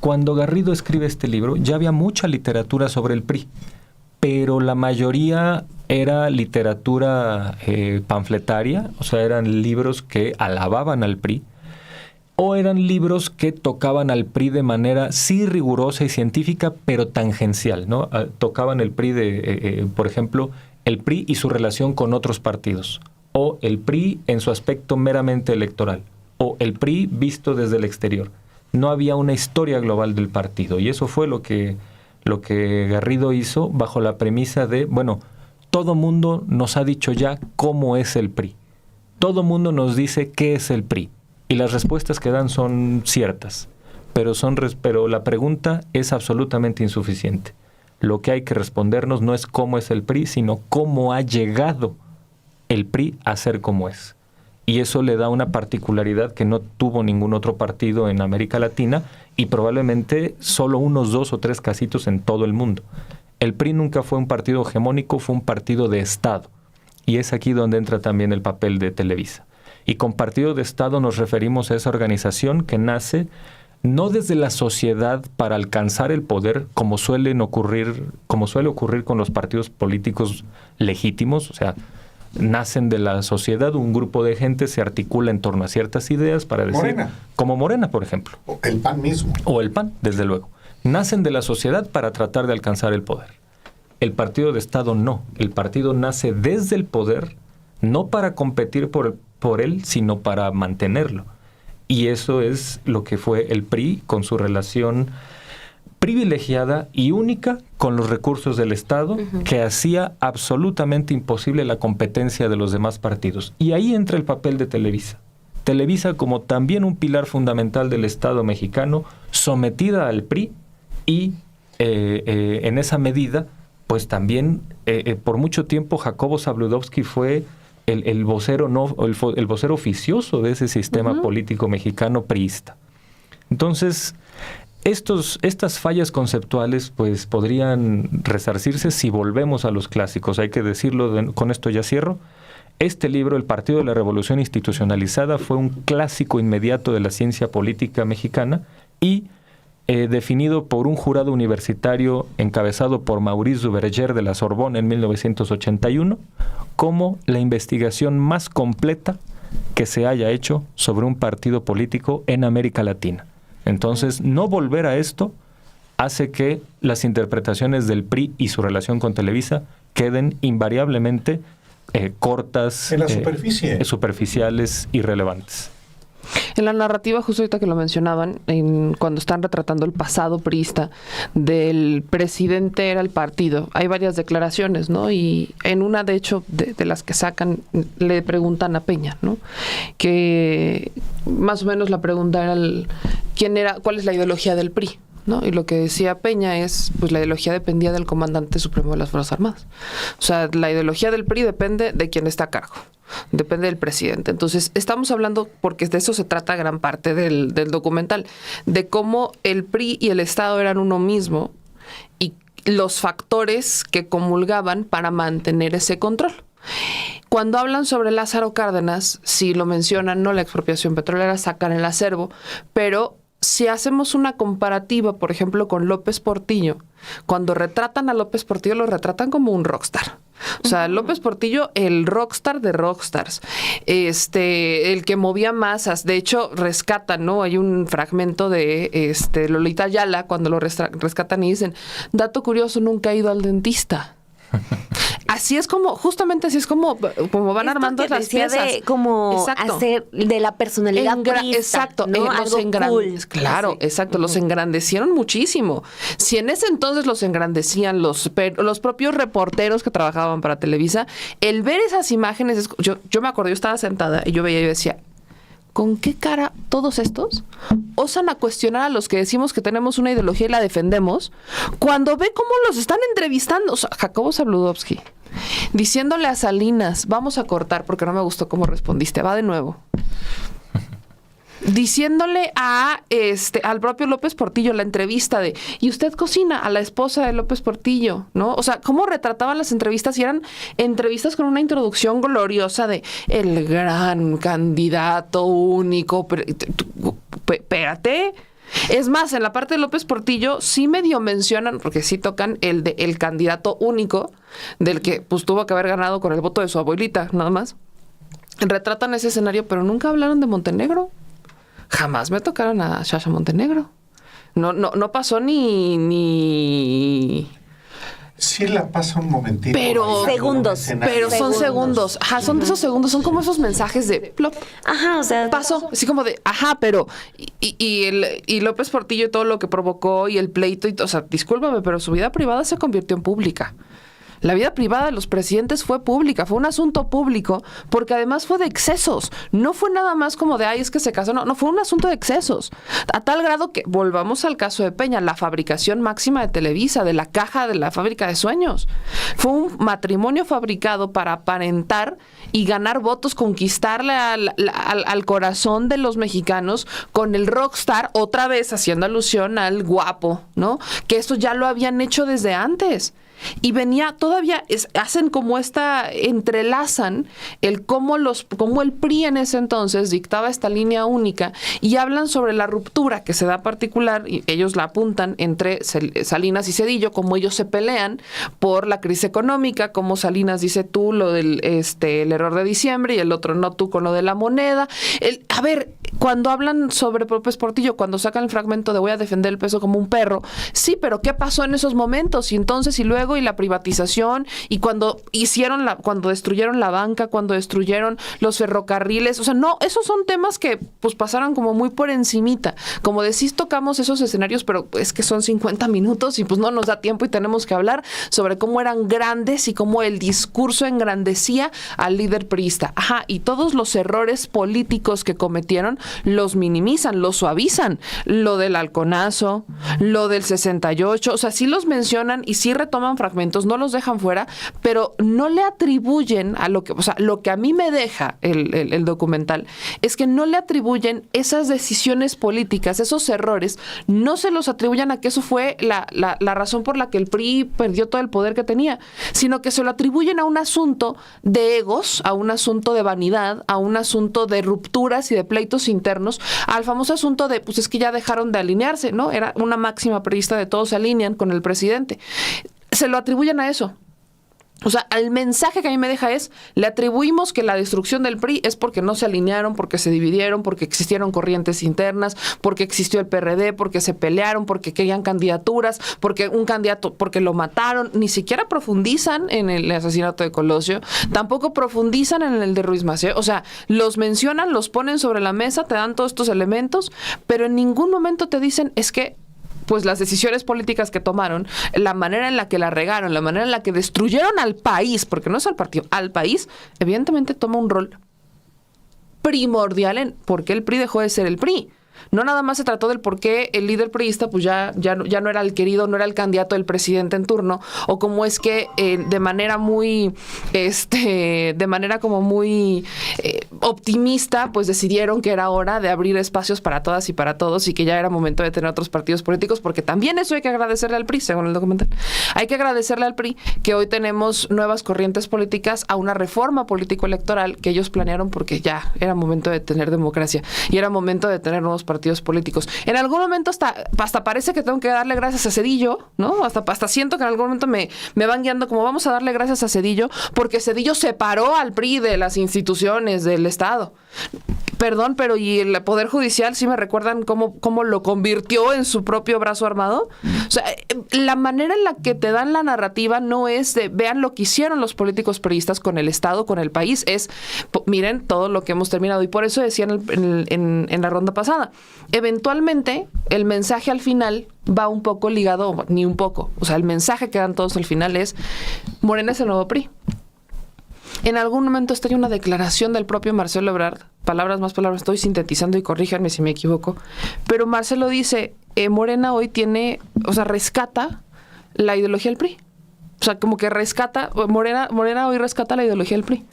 cuando Garrido escribe este libro, ya había mucha literatura sobre el PRI, pero la mayoría era literatura panfletaria, o sea, eran libros que alababan al PRI, o eran libros que tocaban al PRI de manera sí rigurosa y científica, pero tangencial, ¿no? Tocaban el PRI por ejemplo, el PRI y su relación con otros partidos, o el PRI en su aspecto meramente electoral, o el PRI visto desde el exterior. No había una historia global del partido, y eso fue lo que Garrido hizo bajo la premisa de, bueno, todo mundo nos ha dicho ya cómo es el PRI. Todo mundo nos dice qué es el PRI. Y las respuestas que dan son ciertas, pero la pregunta es absolutamente insuficiente. Lo que hay que respondernos no es cómo es el PRI, sino cómo ha llegado el PRI a ser como es. Y eso le da una particularidad que no tuvo ningún otro partido en América Latina y probablemente solo unos 2 o 3 casitos en todo el mundo. El PRI nunca fue un partido hegemónico, fue un partido de Estado. Y es aquí donde entra también el papel de Televisa. Y con partido de Estado nos referimos a esa organización que nace no desde la sociedad para alcanzar el poder, como suele ocurrir con los partidos políticos legítimos, o sea, nacen de la sociedad, un grupo de gente se articula en torno a ciertas ideas para decir... Morena. Como Morena, por ejemplo. O el PAN mismo. O el PAN, desde luego. Nacen de la sociedad para tratar de alcanzar el poder. El partido de Estado no. El partido nace desde el poder, no para competir por él, sino para mantenerlo. Y eso es lo que fue el PRI con su relación privilegiada y única con los recursos del Estado, que hacía absolutamente imposible la competencia de los demás partidos. Y ahí entra el papel de Televisa. Televisa como también un pilar fundamental del Estado mexicano, sometida al PRI y en esa medida, pues también por mucho tiempo Jacobo Zabludovsky fue el vocero el vocero oficioso de ese sistema político mexicano priista. Entonces, estas fallas conceptuales pues podrían resarcirse si volvemos a los clásicos. Hay que decirlo, con esto ya cierro. Este libro, El Partido de la Revolución Institucionalizada, fue un clásico inmediato de la ciencia política mexicana y definido por un jurado universitario encabezado por Maurice Duverger de la Sorbona en 1981 como la investigación más completa que se haya hecho sobre un partido político en América Latina. Entonces, no volver a esto hace que las interpretaciones del PRI y su relación con Televisa queden invariablemente cortas, en la superficie, superficiales, irrelevantes. En la narrativa, justo ahorita que lo mencionaban, cuando están retratando el pasado priista del presidente era el partido, hay varias declaraciones, ¿no? Y en una, de hecho, de las que sacan, le preguntan a Peña, ¿no? Que más o menos la pregunta era ¿cuál es la ideología del PRI? ¿No? Y lo que decía Peña es, pues la ideología dependía del comandante supremo de las Fuerzas Armadas. O sea, la ideología del PRI depende de quien está a cargo, depende del presidente. Entonces, estamos hablando, porque de eso se trata gran parte del documental, de cómo el PRI y el Estado eran uno mismo y los factores que comulgaban para mantener ese control. Cuando hablan sobre Lázaro Cárdenas, sí lo mencionan, no la expropiación petrolera, sacan el acervo, pero si hacemos una comparativa, por ejemplo, con López Portillo, cuando retratan a López Portillo, lo retratan como un rockstar. O sea, López Portillo, el rockstar de rockstars, el que movía masas. De hecho, rescatan, ¿no? Hay un fragmento de Lolita Ayala, cuando lo rescatan y dicen, dato curioso, nunca he ido al dentista. Así es como, justamente así es como van armando las piezas. De como hacer de la personalidad priista, exacto, ¿no? Algo cool. Claro, así. Exacto, los engrandecieron muchísimo. Si en ese entonces los engrandecían los propios reporteros que trabajaban para Televisa, el ver esas imágenes, yo me acuerdo, yo estaba sentada y yo veía y decía, ¿con qué cara todos estos osan a cuestionar a los que decimos que tenemos una ideología y la defendemos cuando ve cómo los están entrevistando? O sea, Jacobo Zabludovsky diciéndole a Salinas, vamos a cortar porque no me gustó cómo respondiste, va de nuevo. diciéndole al propio López Portillo la entrevista de, ¿y usted cocina? A la esposa de López Portillo, ¿no? O sea, cómo retrataban las entrevistas, y eran entrevistas con una introducción gloriosa de el gran candidato único. Espérate. Es más, en la parte de López Portillo sí medio mencionan, porque sí tocan el candidato único, del que pues tuvo que haber ganado con el voto de su abuelita, nada más. Retratan ese escenario, pero nunca hablaron de Montenegro. Jamás me tocaron a Sasha Montenegro. No pasó ni... Sí la pasa un momentito. Pero segundos. Pero son segundos. Ajá, son de esos segundos. Son como esos mensajes de plop. Ajá, o sea, Pasó. Así como de, ajá, pero... Y López Portillo y todo lo que provocó y el pleito. O sea, discúlpame, pero su vida privada se convirtió en pública. La vida privada de los presidentes fue pública, fue un asunto público, porque además fue de excesos. No fue nada más como de, ay, es que se casó. No, fue un asunto de excesos. A tal grado que, volvamos al caso de Peña, la fabricación máxima de Televisa, de la caja de la fábrica de sueños. Fue un matrimonio fabricado para aparentar y ganar votos, conquistarle al corazón de los mexicanos con el rockstar, otra vez haciendo alusión al guapo, ¿no? Que esto ya lo habían hecho desde antes. Y venía todavía, hacen como entrelazan cómo el PRI en ese entonces dictaba esta línea única, y hablan sobre la ruptura que se da particular, y ellos la apuntan entre Salinas y Zedillo, como ellos se pelean por la crisis económica, como Salinas dice tú lo del el error de diciembre y el otro no, tú con lo de la moneda. A ver, cuando hablan sobre López Portillo, cuando sacan el fragmento de voy a defender el peso como un perro, sí, pero ¿qué pasó en esos momentos? Y entonces, y luego, y la privatización, y cuando destruyeron la banca, cuando destruyeron los ferrocarriles, o sea, no, esos son temas que pues pasaron como muy por encimita. Como decís, tocamos esos escenarios, pero es que son 50 minutos y pues no nos da tiempo, y tenemos que hablar sobre cómo eran grandes y cómo el discurso engrandecía al líder priista. Ajá, y todos los errores políticos que cometieron los minimizan, los suavizan. Lo del halconazo, lo del 68, o sea, sí los mencionan y sí retoman fragmentos, no los dejan fuera, pero no le atribuyen a lo que a mí me deja el documental, es que no le atribuyen esas decisiones políticas, esos errores, no se los atribuyen a que eso fue la razón por la que el PRI perdió todo el poder que tenía, sino que se lo atribuyen a un asunto de egos, a un asunto de vanidad, a un asunto de rupturas y de pleitos internos, al famoso asunto de, pues es que ya dejaron de alinearse, ¿no? Era una máxima priista de todos se alinean con el presidente. Se lo atribuyen a eso. O sea, el mensaje que a mí me deja es, le atribuimos que la destrucción del PRI es porque no se alinearon, porque se dividieron, porque existieron corrientes internas, porque existió el PRD, porque se pelearon, porque querían candidaturas, porque un candidato, porque lo mataron. Ni siquiera profundizan en el asesinato de Colosio, tampoco profundizan en el de Ruiz Massieu. O sea, los mencionan, los ponen sobre la mesa, te dan todos estos elementos, pero en ningún momento te dicen, es que pues las decisiones políticas que tomaron, la manera en la que la regaron, la manera en la que destruyeron al país, porque no es al partido, al país, evidentemente toma un rol primordial en por qué el PRI dejó de ser el PRI. No nada más se trató del por qué el líder priista pues ya no era el querido, no era el candidato del presidente en turno, o cómo es que de manera muy optimista pues decidieron que era hora de abrir espacios para todas y para todos, y que ya era momento de tener otros partidos políticos, porque también eso hay que agradecerle al PRI, según el documental. Hay que agradecerle al PRI que hoy tenemos nuevas corrientes políticas, a una reforma político-electoral que ellos planearon, porque ya era momento de tener democracia y era momento de tener nuevos partidos políticos. En algún momento hasta parece que tengo que darle gracias a Zedillo, ¿no? Hasta siento que en algún momento me van guiando como vamos a darle gracias a Zedillo, porque Zedillo separó al PRI de las instituciones del Estado. Perdón, pero ¿y el Poder Judicial sí me recuerdan cómo lo convirtió en su propio brazo armado? O sea, la manera en la que te dan la narrativa no es de vean lo que hicieron los políticos priistas con el Estado, con el país, es miren todo lo que hemos terminado. Y por eso decía en la ronda pasada, eventualmente el mensaje al final va un poco ligado, ni un poco, o sea, el mensaje que dan todos al final es Morena es el nuevo PRI. En algún momento está una declaración del propio Marcelo Ebrard, palabras más palabras, estoy sintetizando y corríjanme si me equivoco, pero Marcelo dice, Morena hoy rescata la ideología del PRI. O sea, como que rescata, Morena hoy rescata la ideología del PRI.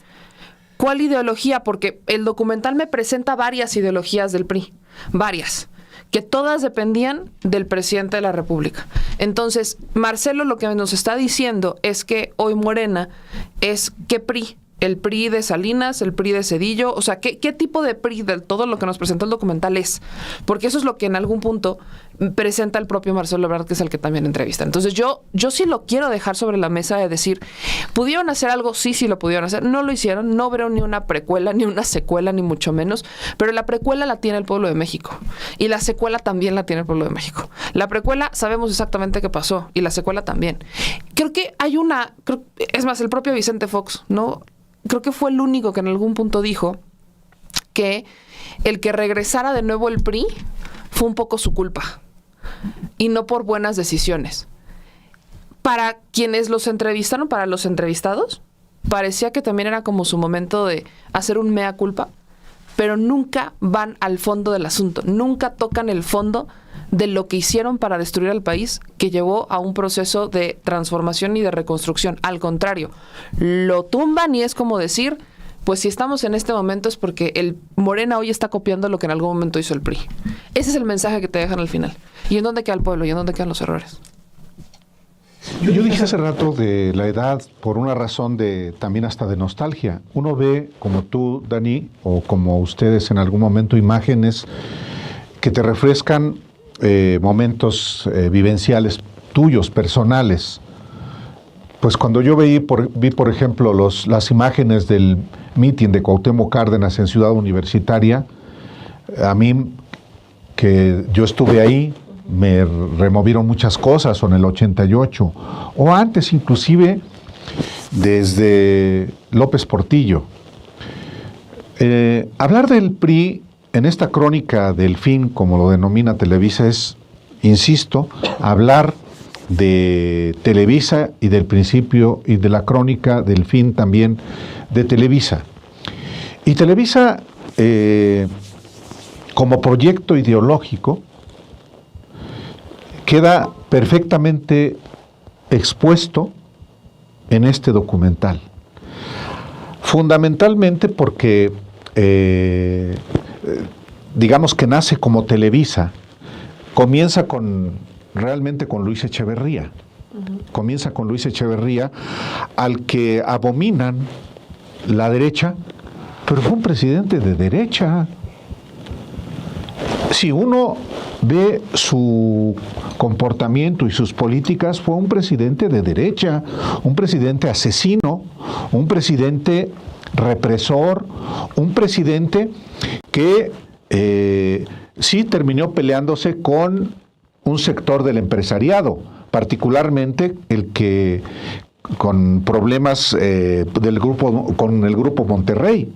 ¿Cuál ideología? Porque el documental me presenta varias ideologías del PRI, varias, que todas dependían del presidente de la República. Entonces, Marcelo lo que nos está diciendo es que hoy Morena es ¿qué PRI? El PRI de Salinas, el PRI de Zedillo, o sea, ¿qué tipo de PRI de todo lo que nos presentó el documental es? Porque eso es lo que en algún punto presenta el propio Marcelo Ebrard, que es el que también entrevista. Entonces yo sí lo quiero dejar sobre la mesa de decir, ¿pudieron hacer algo? Sí lo pudieron hacer. No lo hicieron, no veo ni una precuela, ni una secuela, ni mucho menos, pero la precuela la tiene el pueblo de México y la secuela también la tiene el pueblo de México. La precuela sabemos exactamente qué pasó y la secuela también. Creo que hay es más, el propio Vicente Fox, ¿no? Creo que fue el único que en algún punto dijo que el que regresara de nuevo el PRI fue un poco su culpa y no por buenas decisiones. Para quienes los entrevistaron, para los entrevistados, parecía que también era como su momento de hacer un mea culpa, pero nunca van al fondo del asunto, nunca tocan el fondo de lo que hicieron para destruir al país, que llevó a un proceso de transformación y de reconstrucción. Al contrario, lo tumban y es como decir, pues si estamos en este momento es porque el Morena hoy está copiando lo que en algún momento hizo el PRI. Ese es el mensaje que te dejan al final. ¿Y en dónde queda el pueblo? ¿Y en dónde quedan los errores? Yo dije hace rato de la edad por una razón de también hasta de nostalgia. Uno ve, como tú, Dani, o como ustedes en algún momento, imágenes que te refrescan momentos vivenciales tuyos, personales. Pues cuando yo vi por ejemplo, las imágenes del mitin de Cuauhtémoc Cárdenas en Ciudad Universitaria, a mí, que yo estuve ahí, me removieron muchas cosas, o en el 88, o antes inclusive, desde López Portillo. Hablar del PRI en esta crónica del fin, como lo denomina Televisa, es, insisto, hablar de Televisa y del principio y de la crónica del fin también de Televisa. Y Televisa, como proyecto ideológico, queda perfectamente expuesto en este documental. Fundamentalmente porque, digamos que nace como Televisa, comienza realmente con Luis Echeverría. Comienza con Luis Echeverría, al que abominan la derecha, pero fue un presidente de derecha. Si uno ve su comportamiento y sus políticas, fue un presidente de derecha, un presidente asesino, un presidente represor, un presidente que sí terminó peleándose con un sector del empresariado, particularmente el que con problemas con el grupo Monterrey,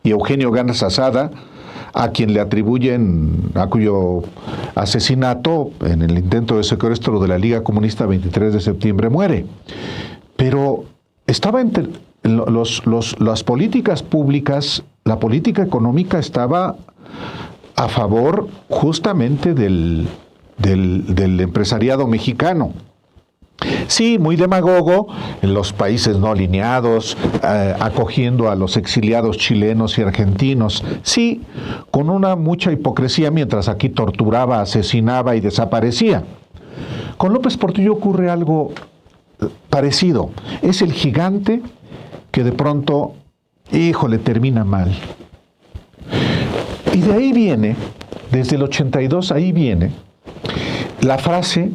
y Eugenio Ganas Asada, a quien le atribuyen, a cuyo asesinato en el intento de secuestro de la Liga Comunista 23 de septiembre muere. Pero estaba entre las políticas públicas, la política económica estaba a favor justamente del empresariado mexicano. Sí, muy demagogo en los países no alineados, acogiendo a los exiliados chilenos y argentinos. Sí, con mucha hipocresía, mientras aquí torturaba, asesinaba y desaparecía. Con López Portillo ocurre algo parecido. Es el gigante que de pronto, híjole, termina mal. Y de ahí viene, desde el 82, ahí viene la frase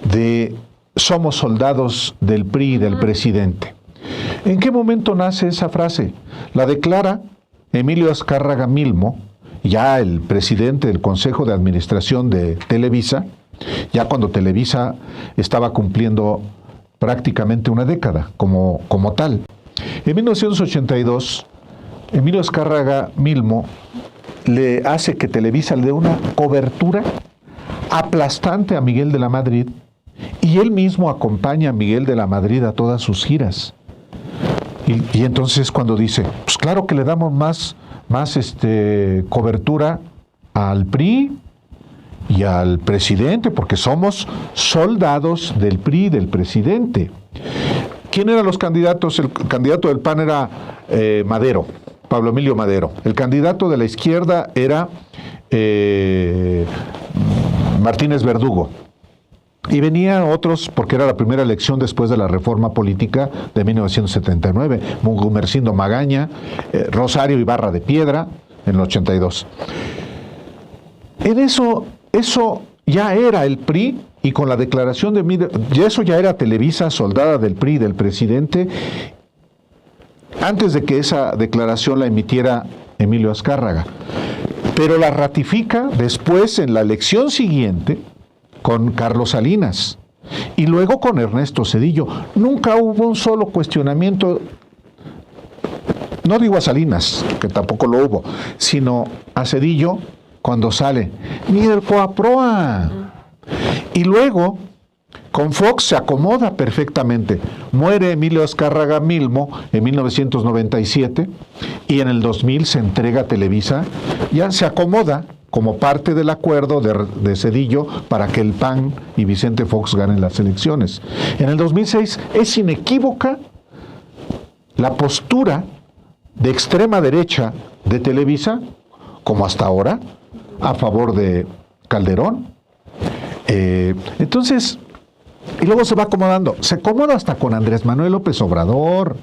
de "somos soldados del PRI y del presidente". ¿En qué momento nace esa frase? La declara Emilio Azcárraga Milmo, ya el presidente del Consejo de Administración de Televisa, ya cuando Televisa estaba cumpliendo prácticamente una década como tal. En 1982, Emilio Azcárraga Milmo le hace que Televisa le dé una cobertura aplastante a Miguel de la Madrid, y él mismo acompaña a Miguel de la Madrid a todas sus giras. Y entonces cuando dice, pues claro que le damos más cobertura al PRI y al presidente, porque somos soldados del PRI y del presidente. ¿Quién eran los candidatos? El candidato del PAN era Madero, Pablo Emilio Madero. El candidato de la izquierda era Martínez Verdugo. Y venían otros, porque era la primera elección después de la reforma política de 1979, Gumersindo Magaña, Rosario Ibarra de Piedra, en el 82. En eso ya era el PRI, y con la declaración de eso ya era Televisa, soldada del PRI, del presidente, antes de que esa declaración la emitiera Emilio Azcárraga. Pero la ratifica después, en la elección siguiente, con Carlos Salinas y luego con Ernesto Zedillo. Nunca hubo un solo cuestionamiento, no digo a Salinas, que tampoco lo hubo, sino a Zedillo cuando sale, ni el Coaproa. Y luego, con Fox se acomoda perfectamente. Muere Emilio Azcárraga Milmo en 1997 y en el 2000 se entrega a Televisa. Ya se acomoda como parte del acuerdo de Zedillo para que el PAN y Vicente Fox ganen las elecciones. En el 2006 es inequívoca la postura de extrema derecha de Televisa, como hasta ahora, a favor de Calderón. Entonces, y luego se va acomodando. Se acomoda hasta con Andrés Manuel López Obrador.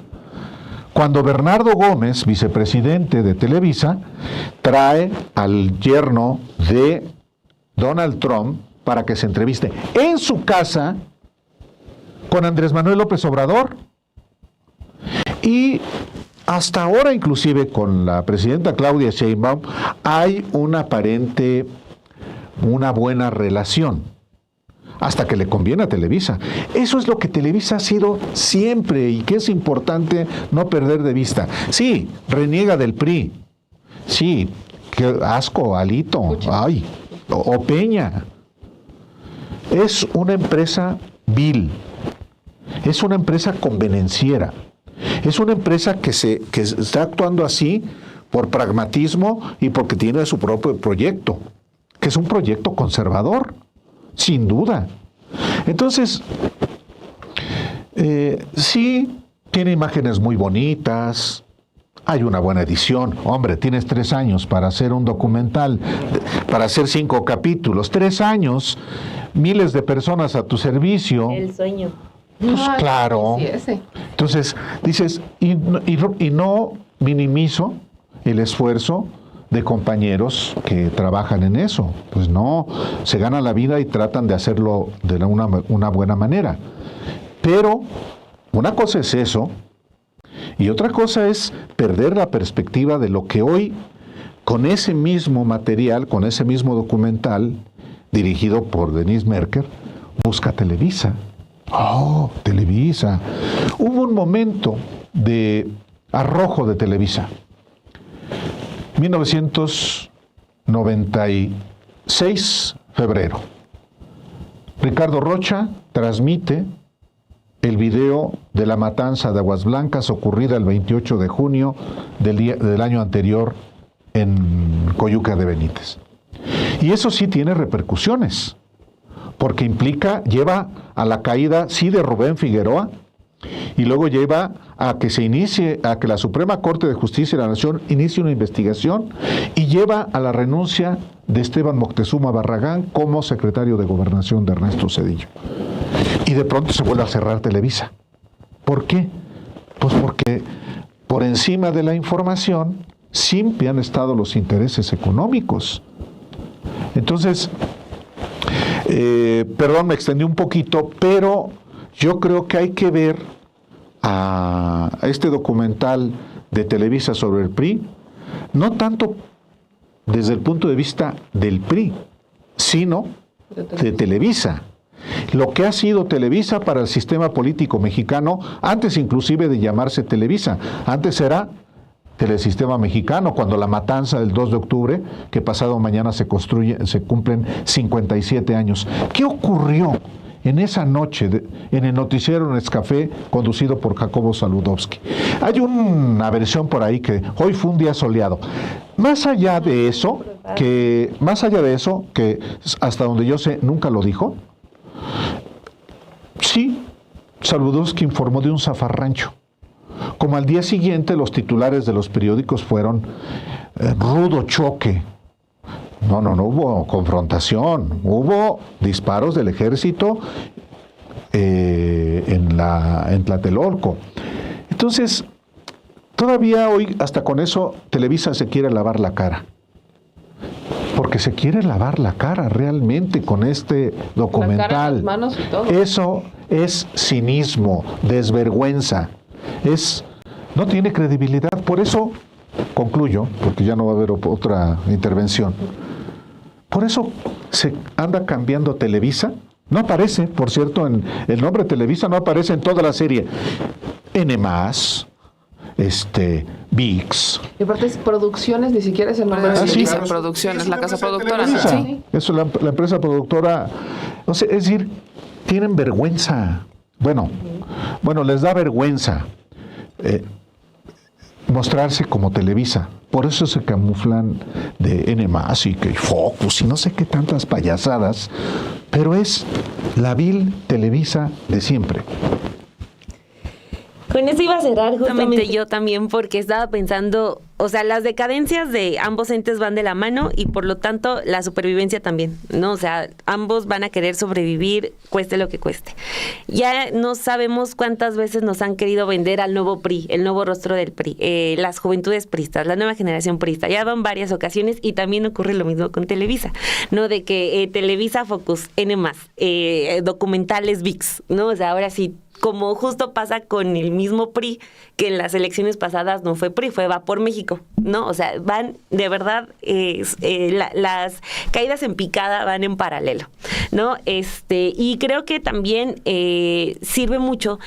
Cuando Bernardo Gómez, vicepresidente de Televisa, trae al yerno de Donald Trump para que se entreviste en su casa con Andrés Manuel López Obrador. Y hasta ahora, inclusive con la presidenta Claudia Sheinbaum, hay una buena relación, hasta que le conviene a Televisa. Eso es lo que Televisa ha sido siempre y que es importante no perder de vista. Sí, reniega del PRI. Sí, qué asco, Alito, ay, o Peña. Es una empresa vil. Es una empresa convenenciera. Es una empresa que está actuando así por pragmatismo y porque tiene su propio proyecto, que es un proyecto conservador, sin duda. Entonces, sí, tiene imágenes muy bonitas, hay una buena edición. Hombre, tienes 3 años para hacer un documental, para hacer 5 capítulos, 3 años, miles de personas a tu servicio. El sueño. Pues claro. Sí, ese. Entonces, dices, y no minimizo el esfuerzo de compañeros que trabajan en eso. Pues no, se ganan la vida y tratan de hacerlo de una buena manera. Pero una cosa es eso, y otra cosa es perder la perspectiva de lo que hoy, con ese mismo material, con ese mismo documental, dirigido por Denise Merker, busca Televisa. Oh, Televisa. Hubo un momento de arrojo de Televisa. 1996, febrero. Ricardo Rocha transmite el video de la matanza de Aguas Blancas ocurrida el 28 de junio del año anterior en Coyuca de Benítez. Y eso sí tiene repercusiones, porque lleva a la caída, sí, de Rubén Figueroa, y luego lleva a que la Suprema Corte de Justicia de la Nación inicie una investigación, y lleva a la renuncia de Esteban Moctezuma Barragán como secretario de Gobernación de Ernesto Zedillo. Y de pronto se vuelve a cerrar Televisa. ¿Por qué? Pues porque por encima de la información siempre han estado los intereses económicos. Entonces, perdón, me extendí un poquito, pero yo creo que hay que ver a este documental de Televisa sobre el PRI, no tanto desde el punto de vista del PRI, sino de Televisa. Lo que ha sido Televisa para el sistema político mexicano, antes inclusive de llamarse Televisa. Antes era Telesistema Mexicano, cuando la matanza del 2 de octubre, que pasado mañana se cumplen 57 años. ¿Qué ocurrió en esa noche en el noticiero Nescafé conducido por Jacobo Saludowski? Hay una versión por ahí que hoy fue un día soleado. Más allá de eso, que hasta donde yo sé nunca lo dijo, sí, Saludowski informó de un zafarrancho como al día siguiente los titulares de los periódicos fueron rudo choque. No hubo confrontación, hubo disparos del ejército en Tlatelolco. Entonces, todavía hoy, hasta con eso, Televisa se quiere lavar la cara. Porque se quiere lavar la cara realmente con este documental. La cara, las manos y todo. Eso es cinismo, desvergüenza. No tiene credibilidad. Por eso, concluyo, porque ya no va a haber otra intervención. Por eso se anda cambiando Televisa. No aparece, por cierto, el nombre Televisa no aparece en toda la serie. N+, VIX. Y aparte es Producciones, ni siquiera es el nombre de Televisa. Claro, Producciones, la casa productora. Televisa. Sí. Eso es la empresa productora. O sea, es decir, tienen vergüenza. Bueno, les da vergüenza mostrarse como Televisa. Por eso se camuflan de N+, y que Focus y no sé qué tantas payasadas. Pero es la vil Televisa de siempre. Con eso iba a cerrar justamente yo también, porque estaba pensando, o sea, las decadencias de ambos entes van de la mano y por lo tanto la supervivencia también, ¿no? O sea, ambos van a querer sobrevivir, cueste lo que cueste. Ya no sabemos cuántas veces nos han querido vender al nuevo PRI, el nuevo rostro del PRI, las juventudes pristas, la nueva generación prista. Ya van varias ocasiones y también ocurre lo mismo con Televisa, ¿no? De que Televisa, Focus, N+, documentales VIX, ¿no? O sea, ahora sí, como justo pasa con el mismo PRI, que en las elecciones pasadas no fue PRI, fue Va por México, ¿no? O sea, van, de verdad, las caídas en picada van en paralelo, ¿no? Y creo que también sirve mucho.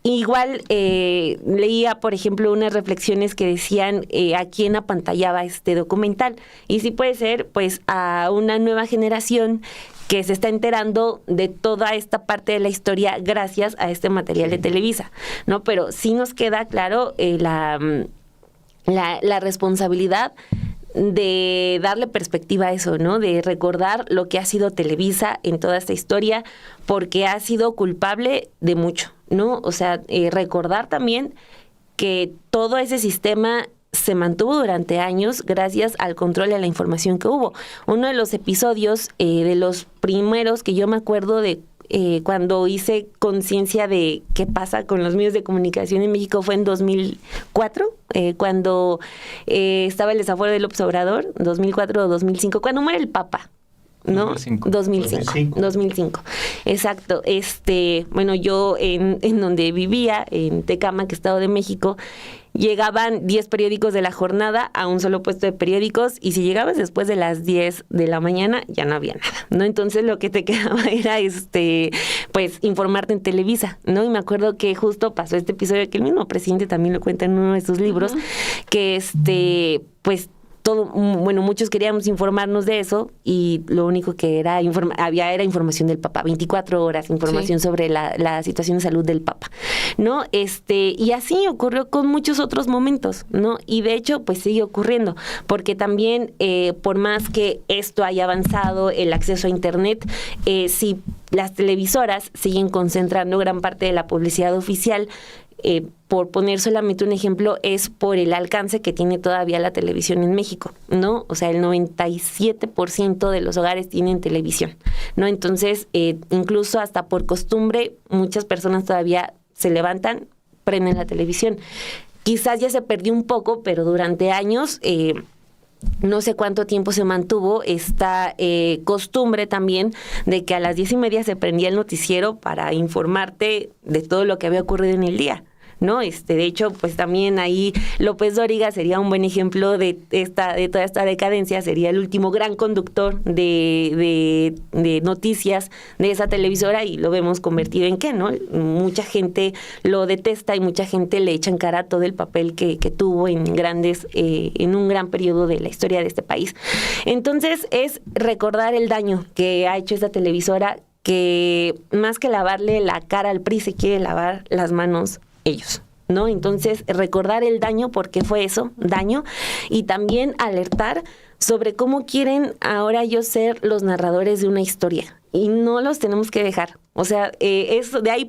Igual leía, por ejemplo, unas reflexiones que decían a quién apantallaba este documental. Y sí puede ser, pues, a una nueva generación que se está enterando de toda esta parte de la historia gracias a este material de Televisa, ¿no? Pero sí nos queda claro la responsabilidad de darle perspectiva a eso, ¿no? De recordar lo que ha sido Televisa en toda esta historia, porque ha sido culpable de mucho, ¿no? O sea, recordar también que todo ese sistema se mantuvo durante años gracias al control y a la información que hubo. Uno de los episodios, de los primeros que yo me acuerdo de cuando hice conciencia de qué pasa con los medios de comunicación en México fue en 2004, cuando estaba el desafuero de López Obrador, 2004 o 2005, cuando muere el Papa, ¿no? 2005. Exacto. Bueno, yo en donde vivía, en Tecámac, Estado de México, llegaban 10 periódicos de la jornada a un solo puesto de periódicos y si llegabas después de las 10 de la mañana ya no había nada, ¿no? Entonces lo que te quedaba era pues informarte en Televisa, ¿no? Y me acuerdo que justo pasó este episodio que el mismo presidente también lo cuenta en uno de sus libros, que pues muchos queríamos informarnos de eso y lo único que era era información del Papa, 24 horas, información sobre la situación de salud del Papa, ¿no? Y así ocurrió con muchos otros momentos, ¿no? Y de hecho, pues sigue ocurriendo, porque también, por más que esto haya avanzado, el acceso a Internet, si las televisoras siguen concentrando gran parte de la publicidad oficial, por poner solamente un ejemplo, es por el alcance que tiene todavía la televisión en México, ¿no? O sea, el 97% de los hogares tienen televisión, ¿no? Entonces, incluso hasta por costumbre, muchas personas todavía se levantan, prenden la televisión. Quizás ya se perdió un poco, pero durante años no sé cuánto tiempo se mantuvo esta costumbre también de que a las 10:30 se prendía el noticiero para informarte de todo lo que había ocurrido en el día, ¿no? De hecho, pues también ahí López Dóriga sería un buen ejemplo de toda esta decadencia, sería el último gran conductor de noticias de esa televisora y lo vemos convertido en qué, ¿no? Mucha gente lo detesta y mucha gente le echa en cara todo el papel que tuvo en un gran periodo de la historia de este país. Entonces, es recordar el daño que ha hecho esta televisora, que más que lavarle la cara al PRI, se quiere lavar las manos ellos, ¿no? Entonces, recordar el daño, porque fue eso, daño, y también alertar sobre cómo quieren ahora ellos ser los narradores de una historia, y no los tenemos que dejar. O sea, eso, de ahí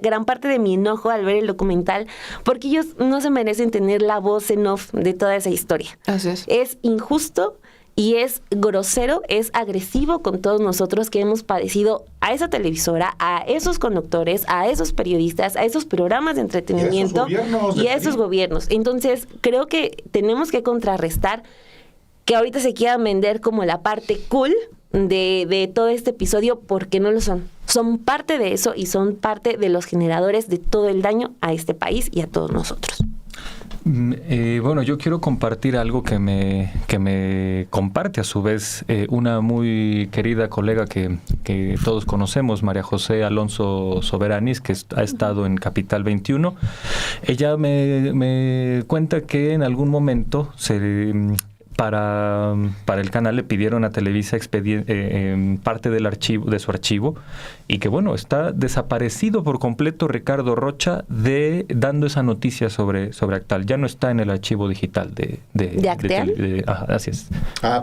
gran parte de mi enojo al ver el documental, porque ellos no se merecen tener la voz en off de toda esa historia. Así es. Es injusto y es grosero, es agresivo con todos nosotros que hemos padecido a esa televisora, a esos conductores, a esos periodistas, a esos programas de entretenimiento y a esos gobiernos. Entonces, creo que tenemos que contrarrestar que ahorita se quieran vender como la parte cool de todo este episodio, porque no lo son. Son parte de eso y son parte de los generadores de todo el daño a este país y a todos nosotros. Bueno, yo quiero compartir algo que me comparte a su vez una muy querida colega que todos conocemos, María José Alonso Soberanis, que ha estado en Capital 21. Ella me cuenta que en algún momento para el canal le pidieron a Televisa parte del archivo, de su archivo, y que bueno, está desaparecido por completo Ricardo Rocha dando esa noticia sobre Actal. Ya no está en el archivo digital de Actal. Así es.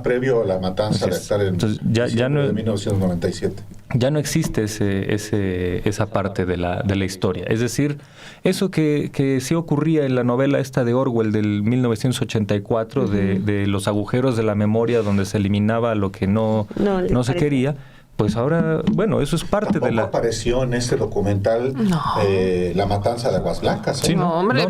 Previo a la matanza de Actal Entonces, ya no, de 1997. Ya no existe esa parte de la historia. Es decir, eso que sí ocurría en la novela esta de Orwell del 1984, de los agujeros de la memoria donde se eliminaba lo que no se quería, pues ahora, bueno, eso es parte de la... apareció en este documental la matanza de Aguas Blancas. Sí, no, hombre,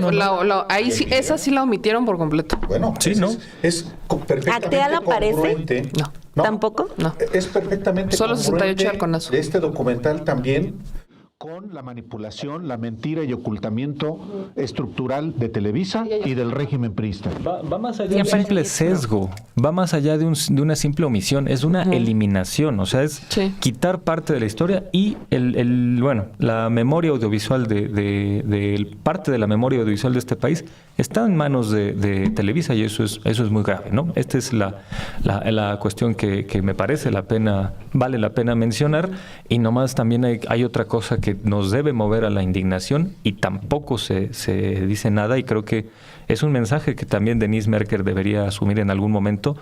ahí sí, esa sí la omitieron por completo. Bueno, sí, es perfectamente ¿Acteal aparece? congruente. No. ¿Tampoco? No. Es perfectamente Solo congruente 68 arconazo. de este documental también con la manipulación, la mentira y ocultamiento estructural de Televisa y del régimen priista. Va más allá de un simple sesgo, va más allá de una simple omisión, es una eliminación, o sea, es quitar parte de la historia y la memoria audiovisual parte de la memoria audiovisual de este país está en manos de Televisa, y eso es muy grave, ¿no? Esta es la cuestión que me parece vale la pena mencionar, y nomás también hay otra cosa que nos debe mover a la indignación y tampoco se dice nada, y creo que es un mensaje que también Denise Merker debería asumir en algún momento.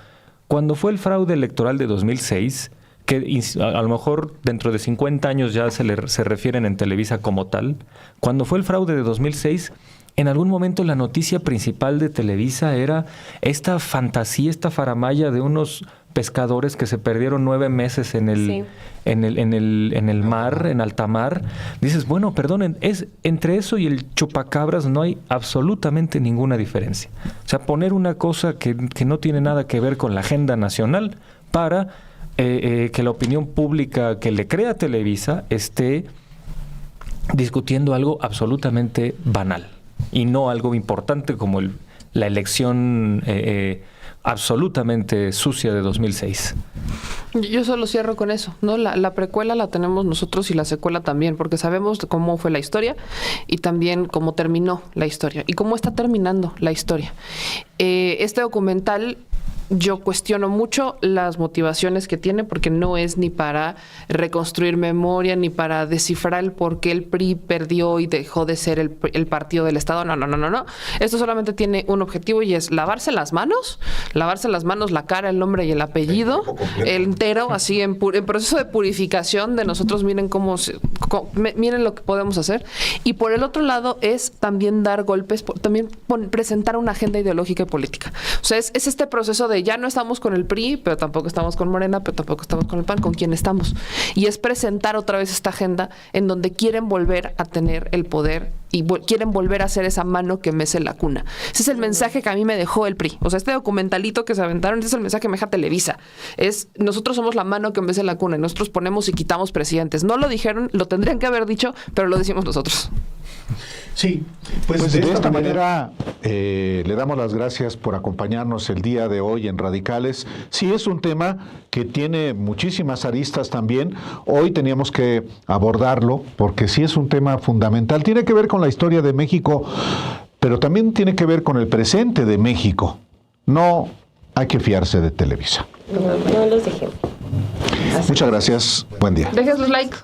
Cuando fue el fraude electoral de 2006, que a lo mejor dentro de 50 años ya se refieren en Televisa como tal, cuando fue el fraude de 2006, en algún momento la noticia principal de Televisa era esta fantasía, esta faramalla de unos pescadores que se perdieron 9 meses en el mar, en alta mar. Dices, bueno, perdonen, entre eso y el chupacabras no hay absolutamente ninguna diferencia. O sea, poner una cosa que no tiene nada que ver con la agenda nacional para que la opinión pública que le crea a Televisa esté discutiendo algo absolutamente banal y no algo importante como la elección absolutamente sucia de 2006. Yo solo cierro con eso, ¿no? La precuela la tenemos nosotros y la secuela también, porque sabemos cómo fue la historia y también cómo terminó la historia y cómo está terminando la historia. Este documental, yo cuestiono mucho las motivaciones que tiene, porque no es ni para reconstruir memoria, ni para descifrar el por qué el PRI perdió y dejó de ser el partido del Estado. No. Esto solamente tiene un objetivo, y es lavarse las manos, la cara, el nombre y el apellido, entero, así en proceso de purificación de nosotros. Miren miren lo que podemos hacer. Y por el otro lado es también dar golpes, también presentar una agenda ideológica y política. O sea, es este proceso de ya no estamos con el PRI, pero tampoco estamos con Morena, pero tampoco estamos con el PAN, ¿con quién estamos? Y es presentar otra vez esta agenda en donde quieren volver a tener el poder y quieren volver a hacer esa mano que mece la cuna. Ese es el mensaje que a mí me dejó el PRI. O sea, este documentalito que se aventaron, ese es el mensaje que me deja Televisa. Nosotros somos la mano que mece la cuna y nosotros ponemos y quitamos presidentes. No lo dijeron, lo tendrían que haber dicho, pero lo decimos nosotros. Sí, pues de esta manera le damos las gracias por acompañarnos el día de hoy en Radicales. Sí, es un tema que tiene muchísimas aristas también. Hoy teníamos que abordarlo porque sí es un tema fundamental. Tiene que ver con la historia de México, pero también tiene que ver con el presente de México. No hay que fiarse de Televisa. No los dejemos. Muchas gracias. Buen día. Dejes los like.